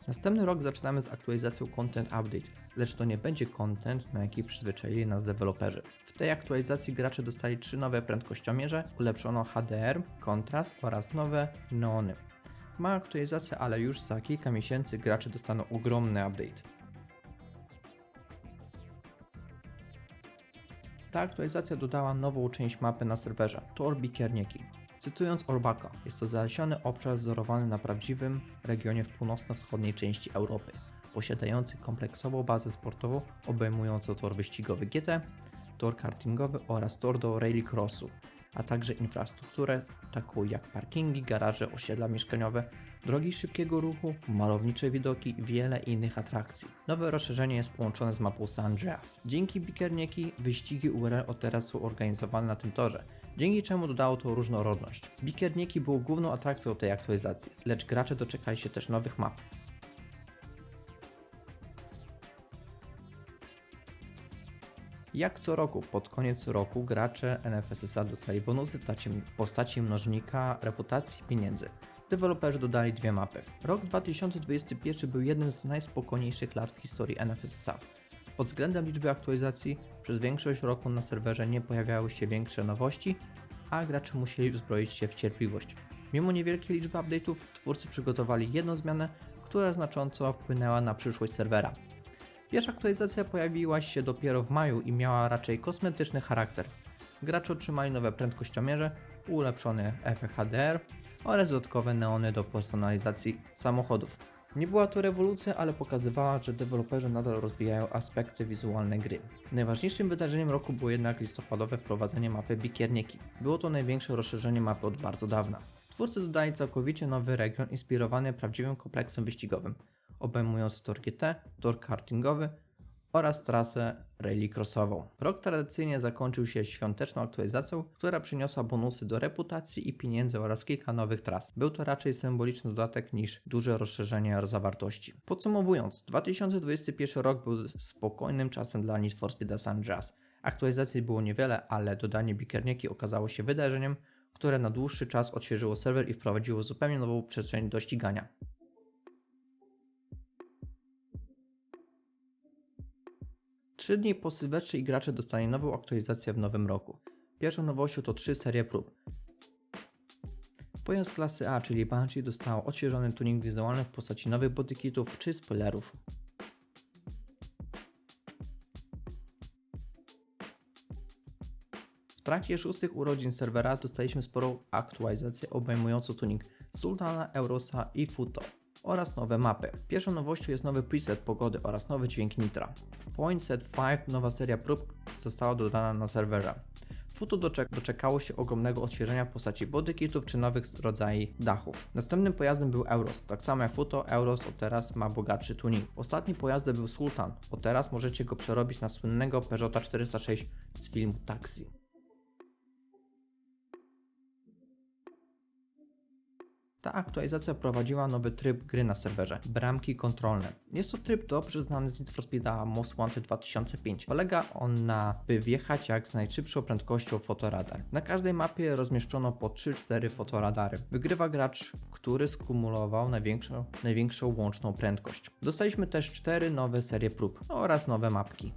Następny rok zaczynamy z aktualizacją Content Update, lecz to nie będzie content, na jaki przyzwyczaili nas deweloperzy. W tej aktualizacji gracze dostali 3 nowe prędkościomierze, ulepszono HDR, kontrast oraz nowe neony. Mała aktualizacja, ale już za kilka miesięcy gracze dostaną ogromny update. Ta aktualizacja dodała nową część mapy na serwerze, Tor Bikiernieki. Cytując Orbaka, jest to zalesiony obszar wzorowany na prawdziwym regionie w północno-wschodniej części Europy. posiadający kompleksową bazę sportową obejmującą tor wyścigowy GT, tor kartingowy oraz tor do rallycrossu, a także infrastrukturę taką jak parkingi, garaże, osiedla mieszkaniowe, drogi szybkiego ruchu, malownicze widoki i wiele innych atrakcji. Nowe rozszerzenie jest połączone z mapą San Andreas. Dzięki Bickernieki wyścigi URL od teraz są organizowane na tym torze, dzięki czemu dodało to różnorodność. Bickernieki było główną atrakcją tej aktualizacji, lecz gracze doczekali się też nowych map. Jak co roku, pod koniec roku gracze NFSSA dostali bonusy w postaci mnożnika reputacji i pieniędzy. Deweloperzy dodali dwie mapy. Rok 2021 był jednym z najspokojniejszych lat w historii NFSSA. Pod względem liczby aktualizacji przez większość roku na serwerze nie pojawiały się większe nowości, a gracze musieli uzbroić się w cierpliwość. Mimo niewielkiej liczby update'ów, twórcy przygotowali jedną zmianę, która znacząco wpłynęła na przyszłość serwera. Pierwsza aktualizacja pojawiła się dopiero w maju i miała raczej kosmetyczny charakter. Gracze otrzymali nowe prędkościomierze, ulepszony efekt HDR oraz dodatkowe neony do personalizacji samochodów. Nie była to rewolucja, ale pokazywała, że deweloperzy nadal rozwijają aspekty wizualne gry. Najważniejszym wydarzeniem roku było jednak listopadowe wprowadzenie mapy Bickernieki. Było to największe rozszerzenie mapy od bardzo dawna. Twórcy dodali całkowicie nowy region inspirowany prawdziwym kompleksem wyścigowym, obejmujący tor GT, tor kartingowy oraz trasę rallycrossową. Rok tradycyjnie zakończył się świąteczną aktualizacją, która przyniosła bonusy do reputacji i pieniędzy oraz kilka nowych tras. Był to raczej symboliczny dodatek niż duże rozszerzenie zawartości. Podsumowując, 2021 rok był spokojnym czasem dla Need for Speed San Andreas. Aktualizacji było niewiele, ale dodanie Bickernieki okazało się wydarzeniem, które na dłuższy czas odświeżyło serwer i wprowadziło zupełnie nową przestrzeń do ścigania. 3 dni po Sylwestrze i gracze dostali nową aktualizację w nowym roku. Pierwszą nowością to 3 serie prób. Pojazd klasy A, czyli Banshee, dostał odświeżony tuning wizualny w postaci nowych bodykitów czy spoilerów. W trakcie 6 urodzin serwera dostaliśmy sporą aktualizację obejmującą tuning Sultana, Eurosa i Futo oraz nowe mapy. Pierwszą nowością jest nowy preset pogody oraz nowy dźwięk nitra. Point Set 5, nowa seria prób, została dodana na serwerze. Futo doczekało się ogromnego odświeżenia w postaci bodykitów czy nowych rodzajów dachów. Następnym pojazdem był Euros. Tak samo jak Futo, Euros od teraz ma bogatszy tuning. Ostatnim pojazdem był Sultan. Od teraz możecie go przerobić na słynnego Peugeota 406 z filmu Taxi. Ta aktualizacja wprowadziła nowy tryb gry na serwerze – bramki kontrolne. Jest to tryb dobrze znany z Need for Speed'a Most Wanted 2005. Polega on na by wjechać jak z najszybszą prędkością fotoradar. Na każdej mapie rozmieszczono po 3-4 fotoradary. Wygrywa gracz, który skumulował największą łączną prędkość. Dostaliśmy też 4 nowe serie prób oraz nowe mapki.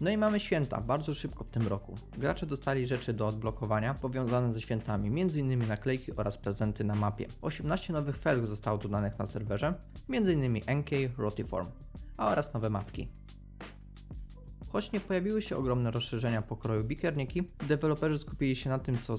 No i mamy święta, bardzo szybko w tym roku. Gracze dostali rzeczy do odblokowania powiązane ze świętami, m.in. naklejki oraz prezenty na mapie. 18 nowych felg zostało dodanych na serwerze, m.in. NK, Rotiform, oraz nowe mapki. Choć nie pojawiły się ogromne rozszerzenia pokroju Bickernieki, deweloperzy skupili się na tym, co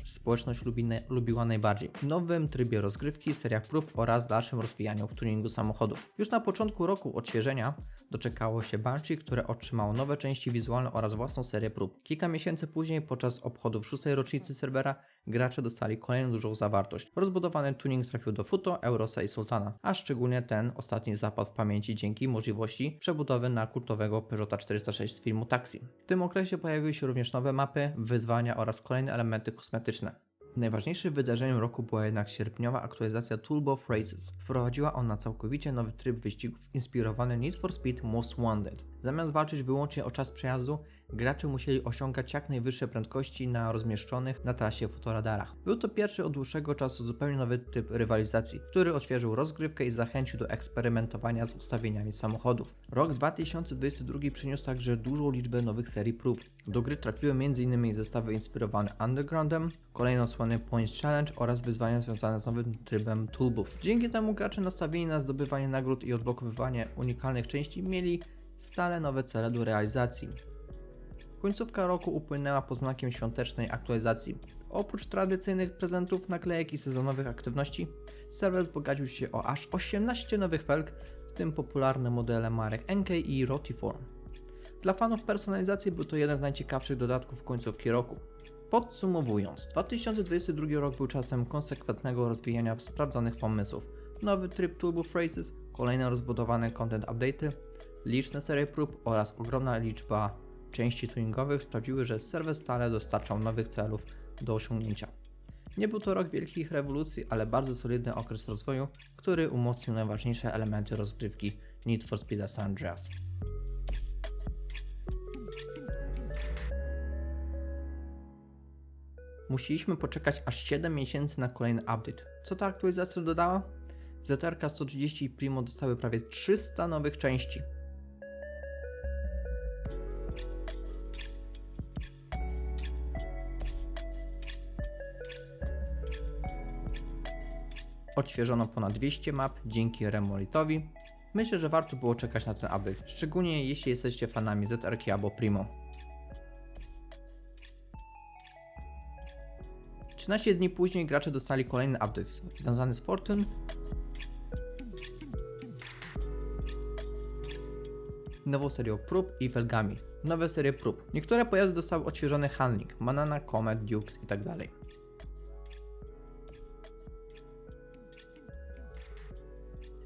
społeczność lubiła najbardziej. Nowym trybie rozgrywki, seriach prób oraz dalszym rozwijaniu tuningu samochodów. Już na początku roku odświeżenia doczekało się Banshee, które otrzymało nowe części wizualne oraz własną serię prób. Kilka miesięcy później, podczas obchodów 6. rocznicy serwera, gracze dostali kolejną dużą zawartość. Rozbudowany tuning trafił do Futo, Eurosa i Sultana, a szczególnie ten ostatni zapadł w pamięci dzięki możliwości przebudowy na kultowego Peugeota 406 z filmu Taxi. W tym okresie pojawiły się również nowe mapy, wyzwania oraz kolejne elementy kosmetyczne. Najważniejszym wydarzeniem roku była jednak sierpniowa aktualizacja Turbo Races. Wprowadziła ona całkowicie nowy tryb wyścigów inspirowany Need for Speed Most Wanted. Zamiast walczyć wyłącznie o czas przejazdu, gracze musieli osiągać jak najwyższe prędkości na rozmieszczonych na trasie fotoradarach. Był to pierwszy od dłuższego czasu zupełnie nowy typ rywalizacji, który odświeżył rozgrywkę i zachęcił do eksperymentowania z ustawieniami samochodów. Rok 2022 przyniósł także dużą liczbę nowych serii prób. Do gry trafiły m.in. zestawy inspirowane Undergroundem, kolejne odsłony Points Challenge oraz wyzwania związane z nowym trybem Toolbooth. Dzięki temu gracze nastawieni na zdobywanie nagród i odblokowywanie unikalnych części mieli stale nowe cele do realizacji. Końcówka roku upłynęła pod znakiem świątecznej aktualizacji. Oprócz tradycyjnych prezentów, naklejek i sezonowych aktywności, serwer wzbogacił się o aż 18 nowych felg, w tym popularne modele marek NK i Rotiform. Dla fanów personalizacji był to jeden z najciekawszych dodatków końcówki roku. Podsumowując, 2022 rok był czasem konsekwentnego rozwijania sprawdzonych pomysłów. Nowy tryb Turbo Phrases, kolejne rozbudowane content update'y, liczne serie prób oraz ogromna liczba części tuningowych sprawiły, że serwer stale dostarczał nowych celów do osiągnięcia. Nie był to rok wielkich rewolucji, ale bardzo solidny okres rozwoju, który umocnił najważniejsze elementy rozgrywki Need for Speed San Andreas. Musieliśmy poczekać aż 7 miesięcy na kolejny update. Co ta aktualizacja dodała? ZR-ka 130 i Primo dostały prawie 300 nowych części. Odświeżono ponad 200 map dzięki Remolitowi. Myślę, że warto było czekać na ten update, szczególnie jeśli jesteście fanami ZR-ki albo Primo. 13 dni później gracze dostali kolejny update związany z Fortune, nową serią prób i felgami. Nowe serie prób. Niektóre pojazdy dostały odświeżony handling, Manana, Comet, Dukes itd.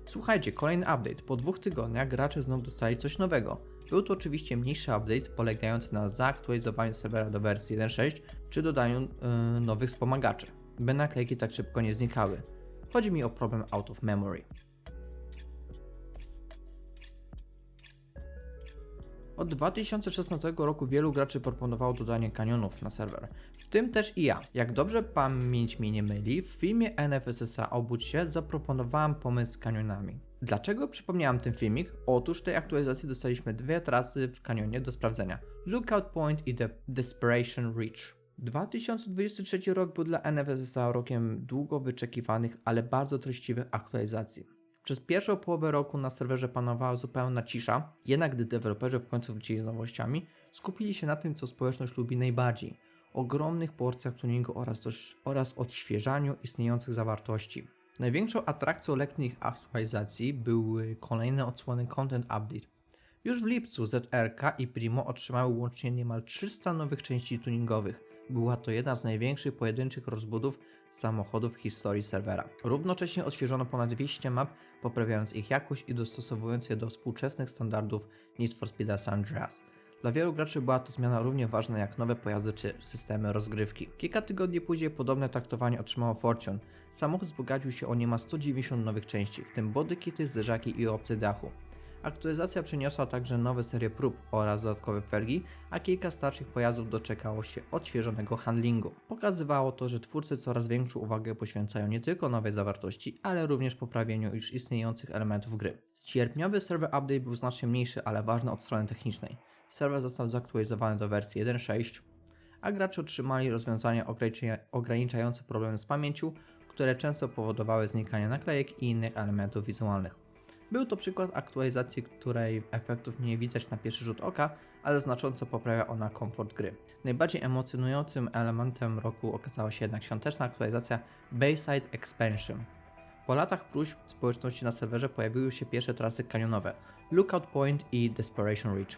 Słuchajcie, kolejny update. Po 2 tygodniach gracze znów dostali coś nowego. Był to oczywiście mniejszy update polegający na zaktualizowaniu serwera do wersji 1.6 czy dodaniu nowych wspomagaczy, by naklejki tak szybko nie znikały. Chodzi mi o problem out of memory. Od 2016 roku wielu graczy proponowało dodanie kanionów na serwer, w tym też i ja. Jak dobrze pamięć mnie nie myli, w filmie NFSSA Obudź się zaproponowałem pomysł z kanionami. Dlaczego przypomniałem ten filmik? Otóż w tej aktualizacji dostaliśmy 2 trasy w kanionie do sprawdzenia: Lookout Point i The Desperation Reach. 2023 rok był dla NFSSA rokiem długo wyczekiwanych, ale bardzo treściwych aktualizacji. Przez pierwszą połowę roku na serwerze panowała zupełna cisza, jednak gdy deweloperzy w końcu wrócili z nowościami, skupili się na tym, co społeczność lubi najbardziej: ogromnych porcjach tuningu oraz odświeżaniu istniejących zawartości. Największą atrakcją letnich aktualizacji były kolejne odsłony Content Update. Już w lipcu ZR-ka i Primo otrzymały łącznie niemal 300 nowych części tuningowych. Była to jedna z największych pojedynczych rozbudów samochodów w historii serwera. Równocześnie odświeżono ponad 200 map, poprawiając ich jakość i dostosowując je do współczesnych standardów Need for Speed San Andreas. Dla wielu graczy była to zmiana równie ważna jak nowe pojazdy czy systemy rozgrywki. Kilka tygodni później podobne traktowanie otrzymało Fortune. Samochód wzbogacił się o niemal 190 nowych części, w tym bodykity, zderzaki i opcje dachu. Aktualizacja przyniosła także nowe serie prób oraz dodatkowe felgi, a kilka starszych pojazdów doczekało się odświeżonego handlingu. Pokazywało to, że twórcy coraz większą uwagę poświęcają nie tylko nowej zawartości, ale również poprawieniu już istniejących elementów gry. Sierpniowy server update był znacznie mniejszy, ale ważny od strony technicznej. Serwer został zaktualizowany do wersji 1.6, a gracze otrzymali rozwiązania ograniczające problemy z pamięcią, które często powodowały znikanie naklejek i innych elementów wizualnych. Był to przykład aktualizacji, której efektów nie widać na pierwszy rzut oka, ale znacząco poprawia ona komfort gry. Najbardziej emocjonującym elementem roku okazała się jednak świąteczna aktualizacja Bayside Expansion. Po latach próśb społeczności na serwerze pojawiły się pierwsze trasy kanionowe Lookout Point i Desperation Reach.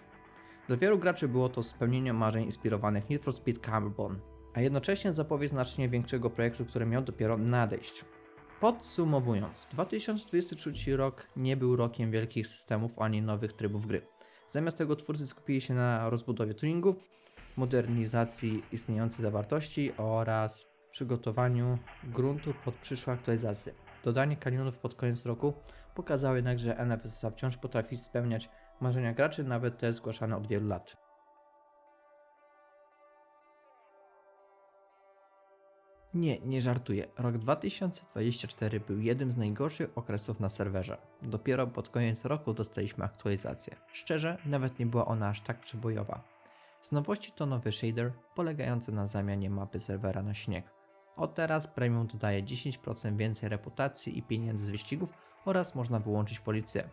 Dla wielu graczy było to spełnienie marzeń inspirowanych Need for Speed Carbon, a jednocześnie zapowiedź znacznie większego projektu, który miał dopiero nadejść. Podsumowując, 2023 rok nie był rokiem wielkich systemów ani nowych trybów gry. Zamiast tego twórcy skupili się na rozbudowie tuningu, modernizacji istniejącej zawartości oraz przygotowaniu gruntu pod przyszłe aktualizacje. Dodanie kanionów pod koniec roku pokazało jednak, że NFSA wciąż potrafi spełniać marzenia graczy, nawet te zgłaszane od wielu lat. Nie żartuję. Rok 2024 był jednym z najgorszych okresów na serwerze. Dopiero pod koniec roku dostaliśmy aktualizację. Szczerze, nawet nie była ona aż tak przebojowa. Z nowości to nowy shader polegający na zamianie mapy serwera na śnieg. Od teraz premium dodaje 10% więcej reputacji i pieniędzy z wyścigów oraz można wyłączyć policję.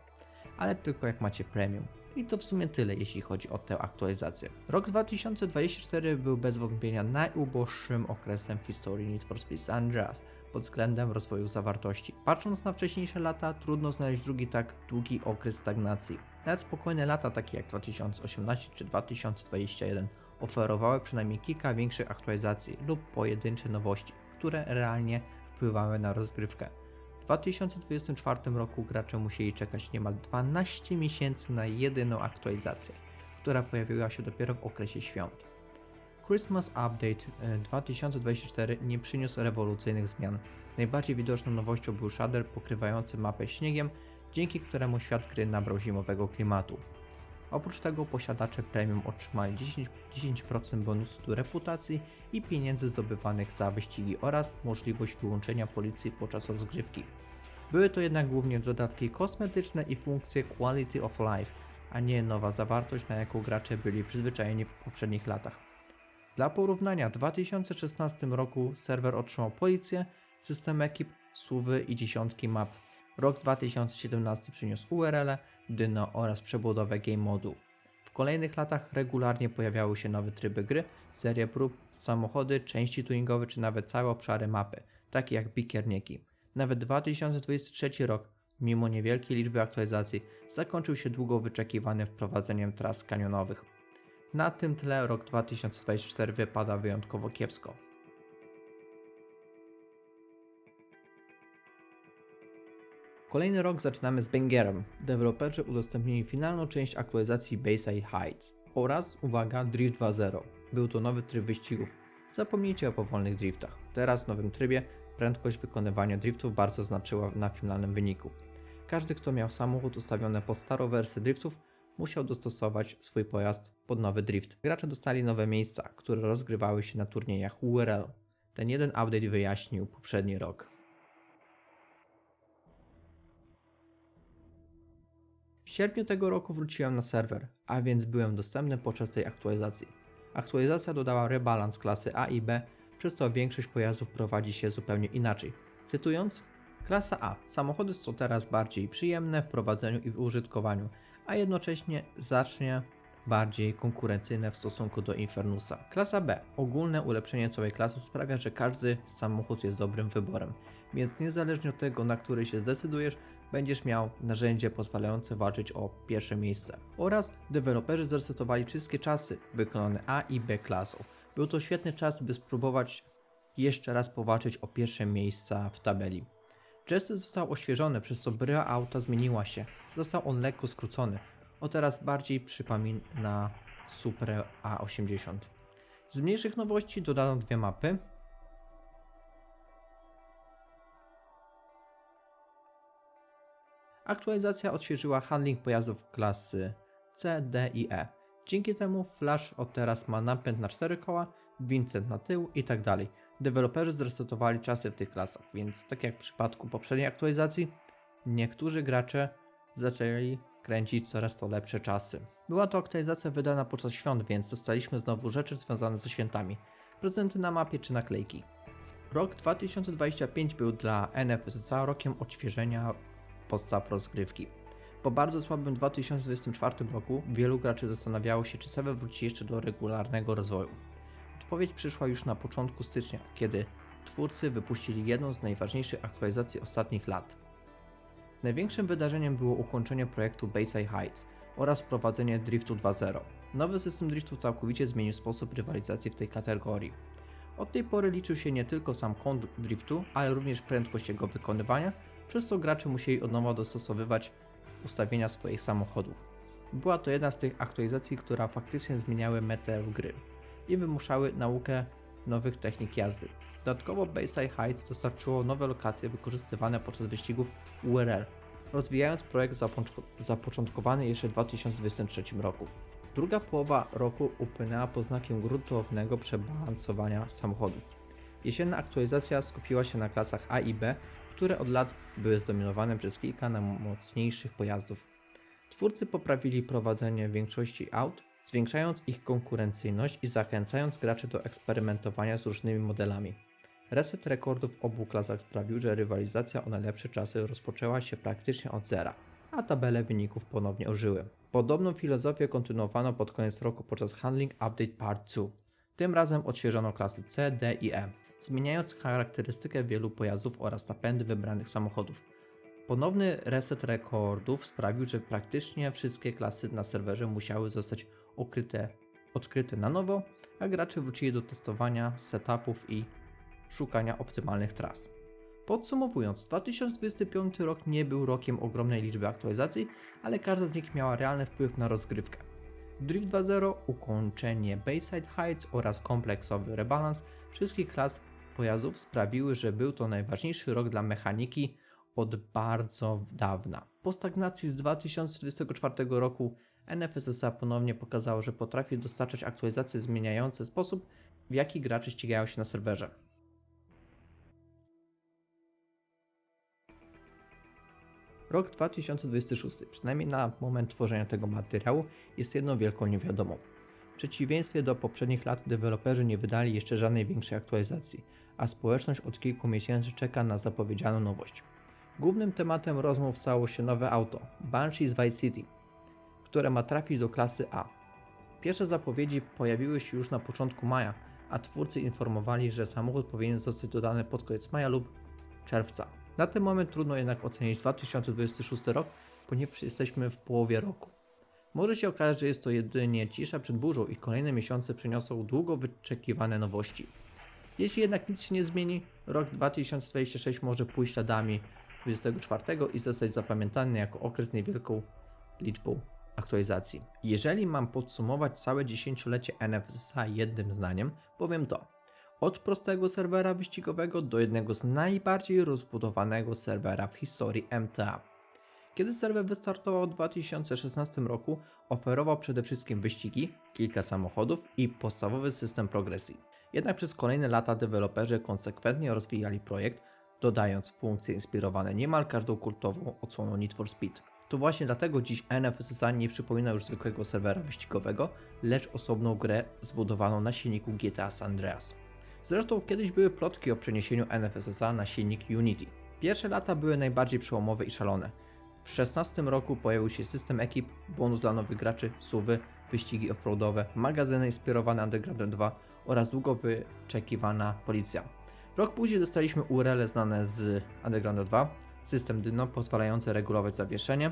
Ale tylko jak macie premium. I to w sumie tyle, jeśli chodzi o tę aktualizację. Rok 2024 był bez wątpienia najuboższym okresem w historii Need for Speed San Andreas pod względem rozwoju zawartości. Patrząc na wcześniejsze lata, trudno znaleźć drugi tak długi okres stagnacji. Nawet spokojne lata takie jak 2018 czy 2021 oferowały przynajmniej kilka większych aktualizacji lub pojedyncze nowości, które realnie wpływały na rozgrywkę. W 2024 roku gracze musieli czekać niemal 12 miesięcy na jedyną aktualizację, która pojawiła się dopiero w okresie świąt. Christmas Update 2024 nie przyniósł rewolucyjnych zmian. Najbardziej widoczną nowością był shader pokrywający mapę śniegiem, dzięki któremu świat gry nabrał zimowego klimatu. Oprócz tego posiadacze premium otrzymali 10% bonusu do reputacji i pieniędzy zdobywanych za wyścigi oraz możliwość wyłączenia policji podczas rozgrywki. Były to jednak głównie dodatki kosmetyczne i funkcje Quality of Life, a nie nowa zawartość, na jaką gracze byli przyzwyczajeni w poprzednich latach. Dla porównania, w 2016 roku serwer otrzymał policję, system ekip, suwy i dziesiątki map. Rok 2017 przyniósł URL, dyno oraz przebudowę game modu. W kolejnych latach regularnie pojawiały się nowe tryby gry, serie prób, samochody, części tuningowe czy nawet całe obszary mapy, takie jak bikiernieki. Nawet 2023 rok, mimo niewielkiej liczby aktualizacji, zakończył się długo wyczekiwanym wprowadzeniem tras kanionowych. Na tym tle rok 2024 wypada wyjątkowo kiepsko. Kolejny rok zaczynamy z bangerem. Deweloperzy udostępnili finalną część aktualizacji Bayside Heights oraz, uwaga, Drift 2.0. Był to nowy tryb wyścigów. Zapomnijcie o powolnych driftach. Teraz w nowym trybie prędkość wykonywania driftów bardzo znaczyła na finalnym wyniku. Każdy, kto miał samochód ustawiony pod starą wersję driftów, musiał dostosować swój pojazd pod nowy drift. Gracze dostali nowe miejsca, które rozgrywały się na turniejach URL. Ten jeden update wyjaśnił poprzedni rok. W sierpniu tego roku wróciłem na serwer, a więc byłem dostępny podczas tej aktualizacji. Aktualizacja dodała rebalans klasy A i B, przez co większość pojazdów prowadzi się zupełnie inaczej. Cytując, klasa A. Samochody są teraz bardziej przyjemne w prowadzeniu i w użytkowaniu, a jednocześnie znacznie bardziej konkurencyjne w stosunku do Infernusa. Klasa B. Ogólne ulepszenie całej klasy sprawia, że każdy samochód jest dobrym wyborem, więc niezależnie od tego, na który się zdecydujesz, będziesz miał narzędzie pozwalające walczyć o pierwsze miejsce. Oraz deweloperzy zresetowali wszystkie czasy wykonane A i B klasą. Był to świetny czas, by spróbować jeszcze raz powalczyć o pierwsze miejsca w tabeli. Jesse został oświeżony, przez co bryła auta zmieniła się. Został on lekko skrócony. O teraz bardziej przypomina Super A80. Z mniejszych nowości dodano dwie mapy. Aktualizacja odświeżyła handling pojazdów klasy C, D i E. Dzięki temu Flash od teraz ma napęd na 4 koła, Vincent na tył itd. Deweloperzy zresetowali czasy w tych klasach, więc tak jak w przypadku poprzedniej aktualizacji, niektórzy gracze zaczęli kręcić coraz to lepsze czasy. Była to aktualizacja wydana podczas świąt, więc dostaliśmy znowu rzeczy związane ze świętami, prezenty na mapie czy naklejki. Rok 2025 był dla NFSSA rokiem odświeżenia podstaw rozgrywki. Po bardzo słabym 2024 roku wielu graczy zastanawiało się, czy serwer wróci jeszcze do regularnego rozwoju. Odpowiedź przyszła już na początku stycznia, kiedy twórcy wypuścili jedną z najważniejszych aktualizacji ostatnich lat. Największym wydarzeniem było ukończenie projektu Bayside Heights oraz wprowadzenie Driftu 2.0. Nowy system driftu całkowicie zmienił sposób rywalizacji w tej kategorii. Od tej pory liczył się nie tylko sam kąt driftu, ale również prędkość jego wykonywania, przez co gracze musieli od nowa dostosowywać ustawienia swoich samochodów. Była to jedna z tych aktualizacji, które faktycznie zmieniały metę gry i wymuszały naukę nowych technik jazdy. Dodatkowo Bayside Heights dostarczyło nowe lokacje wykorzystywane podczas wyścigów URL, rozwijając projekt zapoczątkowany jeszcze w 2023 roku. Druga połowa roku upłynęła pod znakiem gruntownego przebalansowania samochodów. Jesienna aktualizacja skupiła się na klasach A i B, które od lat były zdominowane przez kilka najmocniejszych pojazdów. Twórcy poprawili prowadzenie większości aut, zwiększając ich konkurencyjność i zachęcając graczy do eksperymentowania z różnymi modelami. Reset rekordów w obu klasach sprawił, że rywalizacja o najlepsze czasy rozpoczęła się praktycznie od zera, a tabele wyników ponownie ożyły. Podobną filozofię kontynuowano pod koniec roku podczas Handling Update Part 2. Tym razem odświeżono klasy C, D i E, zmieniając charakterystykę wielu pojazdów oraz napędy wybranych samochodów. Ponowny reset rekordów sprawił, że praktycznie wszystkie klasy na serwerze musiały zostać odkryte na nowo, a gracze wrócili do testowania setupów i szukania optymalnych tras. Podsumowując, 2025 rok nie był rokiem ogromnej liczby aktualizacji, ale każda z nich miała realny wpływ na rozgrywkę. Drift 2.0, ukończenie Bayside Heights oraz kompleksowy rebalans wszystkich klas pojazdów sprawiły, że był to najważniejszy rok dla mechaniki od bardzo dawna. Po stagnacji z 2024 roku NFSSA ponownie pokazało, że potrafi dostarczać aktualizacje zmieniające sposób, w jaki gracze ścigają się na serwerze. Rok 2026, przynajmniej na moment tworzenia tego materiału, jest jedną wielką niewiadomą. W przeciwieństwie do poprzednich lat deweloperzy nie wydali jeszcze żadnej większej aktualizacji, a społeczność od kilku miesięcy czeka na zapowiedzianą nowość. Głównym tematem rozmów stało się nowe auto, Banshee z Vice City, które ma trafić do klasy A. Pierwsze zapowiedzi pojawiły się już na początku maja, a twórcy informowali, że samochód powinien zostać dodany pod koniec maja lub czerwca. Na ten moment trudno jednak ocenić 2026 rok, ponieważ jesteśmy w połowie roku. Może się okazać, że jest to jedynie cisza przed burzą i kolejne miesiące przyniosą długo wyczekiwane nowości. Jeśli jednak nic się nie zmieni, rok 2026 może pójść śladami 2024 i zostać zapamiętany jako okres z niewielką liczbą aktualizacji. Jeżeli mam podsumować całe dziesięciolecie NFSSA jednym zdaniem, powiem to: od prostego serwera wyścigowego do jednego z najbardziej rozbudowanego serwera w historii MTA. Kiedy serwer wystartował w 2016 roku, oferował przede wszystkim wyścigi, kilka samochodów i podstawowy system progresji. Jednak przez kolejne lata deweloperzy konsekwentnie rozwijali projekt, dodając funkcje inspirowane niemal każdą kultową odsłoną Need for Speed. To właśnie dlatego dziś NFSSA nie przypomina już zwykłego serwera wyścigowego, lecz osobną grę zbudowaną na silniku GTA San Andreas. Zresztą kiedyś były plotki o przeniesieniu NFSSA na silnik Unity. Pierwsze lata były najbardziej przełomowe i szalone. W 2016 roku pojawił się system ekip, bonus dla nowych graczy, SUVy, wyścigi offroadowe, magazyny inspirowane Undergroundem 2 oraz długo wyczekiwana policja. Rok później dostaliśmy URL znane z Undergrounda 2, system dyno pozwalający regulować zawieszenie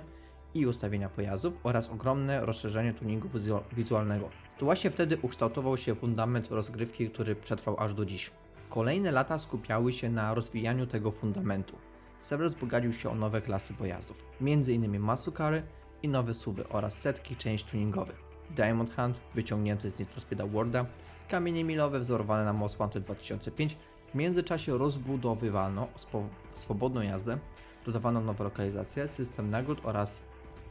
i ustawienia pojazdów oraz ogromne rozszerzenie tuningu wizualnego. To właśnie wtedy ukształtował się fundament rozgrywki, który przetrwał aż do dziś. Kolejne lata skupiały się na rozwijaniu tego fundamentu. Serwer wzbogacił się o nowe klasy pojazdów, m.in. muscle cary i nowe SUVy oraz setki części tuningowych. Diamond Hunt wyciągnięty z Need for Speed Worlda, kamienie milowe wzorowane na Most Wanted 2005. W międzyczasie rozbudowywano swobodną jazdę, dodawano nowe lokalizacje, system nagród oraz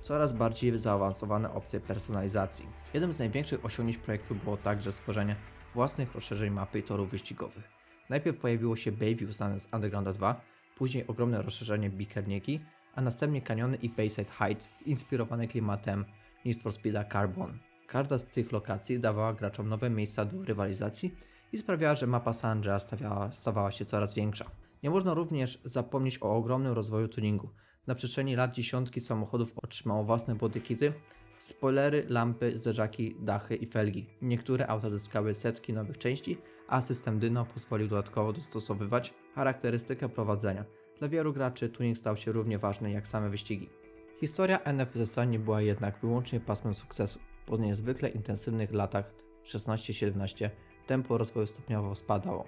coraz bardziej zaawansowane opcje personalizacji. Jednym z największych osiągnięć projektu było także stworzenie własnych rozszerzeń mapy i torów wyścigowych. Najpierw pojawiło się Bayview znane z Undergrounda 2, później ogromne rozszerzenie Big Carnegie, a następnie kaniony i Bayside Heights inspirowane klimatem Need for Speeda Carbon. Każda z tych lokacji dawała graczom nowe miejsca do rywalizacji i sprawiała, że mapa San Andreas stawała się coraz większa. Nie można również zapomnieć o ogromnym rozwoju tuningu. Na przestrzeni lat dziesiątki samochodów otrzymało własne bodykity, spoilery, lampy, zderzaki, dachy i felgi. Niektóre auta zyskały setki nowych części, a system dyno pozwolił dodatkowo dostosowywać charakterystykę prowadzenia. Dla wielu graczy tuning stał się równie ważny jak same wyścigi. Historia NFSSA nie była jednak wyłącznie pasmem sukcesu. Po niezwykle intensywnych latach 16-17 tempo rozwoju stopniowo spadało.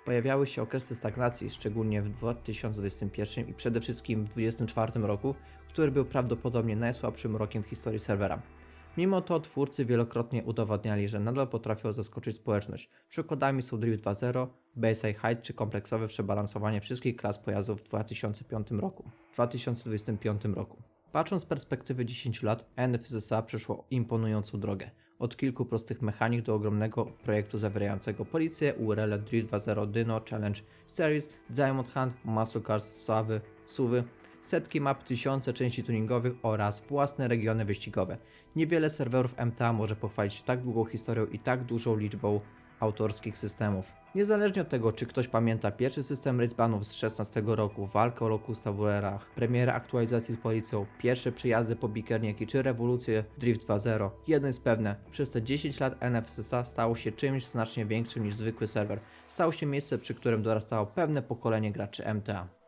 Pojawiały się okresy stagnacji, szczególnie w 2021 i przede wszystkim w 2024 roku, który był prawdopodobnie najsłabszym rokiem w historii serwera. Mimo to twórcy wielokrotnie udowadniali, że nadal potrafią zaskoczyć społeczność. Przykładami są Drift 2.0, Bayside Heights czy kompleksowe przebalansowanie wszystkich klas pojazdów w 2025 roku. Patrząc z perspektywy 10 lat, NFSSA przeszło imponującą drogę. Od kilku prostych mechanik do ogromnego projektu zawierającego policję, URL, Drift 2.0, Dyno, Challenge Series, Diamond Hunt, Muscle Cars, SUVy, setki map, tysiące części tuningowych oraz własne regiony wyścigowe. Niewiele serwerów MTA może pochwalić się tak długą historią i tak dużą liczbą autorskich systemów. Niezależnie od tego, czy ktoś pamięta pierwszy system racebanów z 16 roku, walkę o Locusta w Urerach, premierę aktualizacji z policją, pierwsze przyjazdy po Bikernieki czy rewolucję Drift 2.0, jedno jest pewne, przez te 10 lat NFSA stało się czymś znacznie większym niż zwykły serwer. Stało się miejscem, przy którym dorastało pewne pokolenie graczy MTA.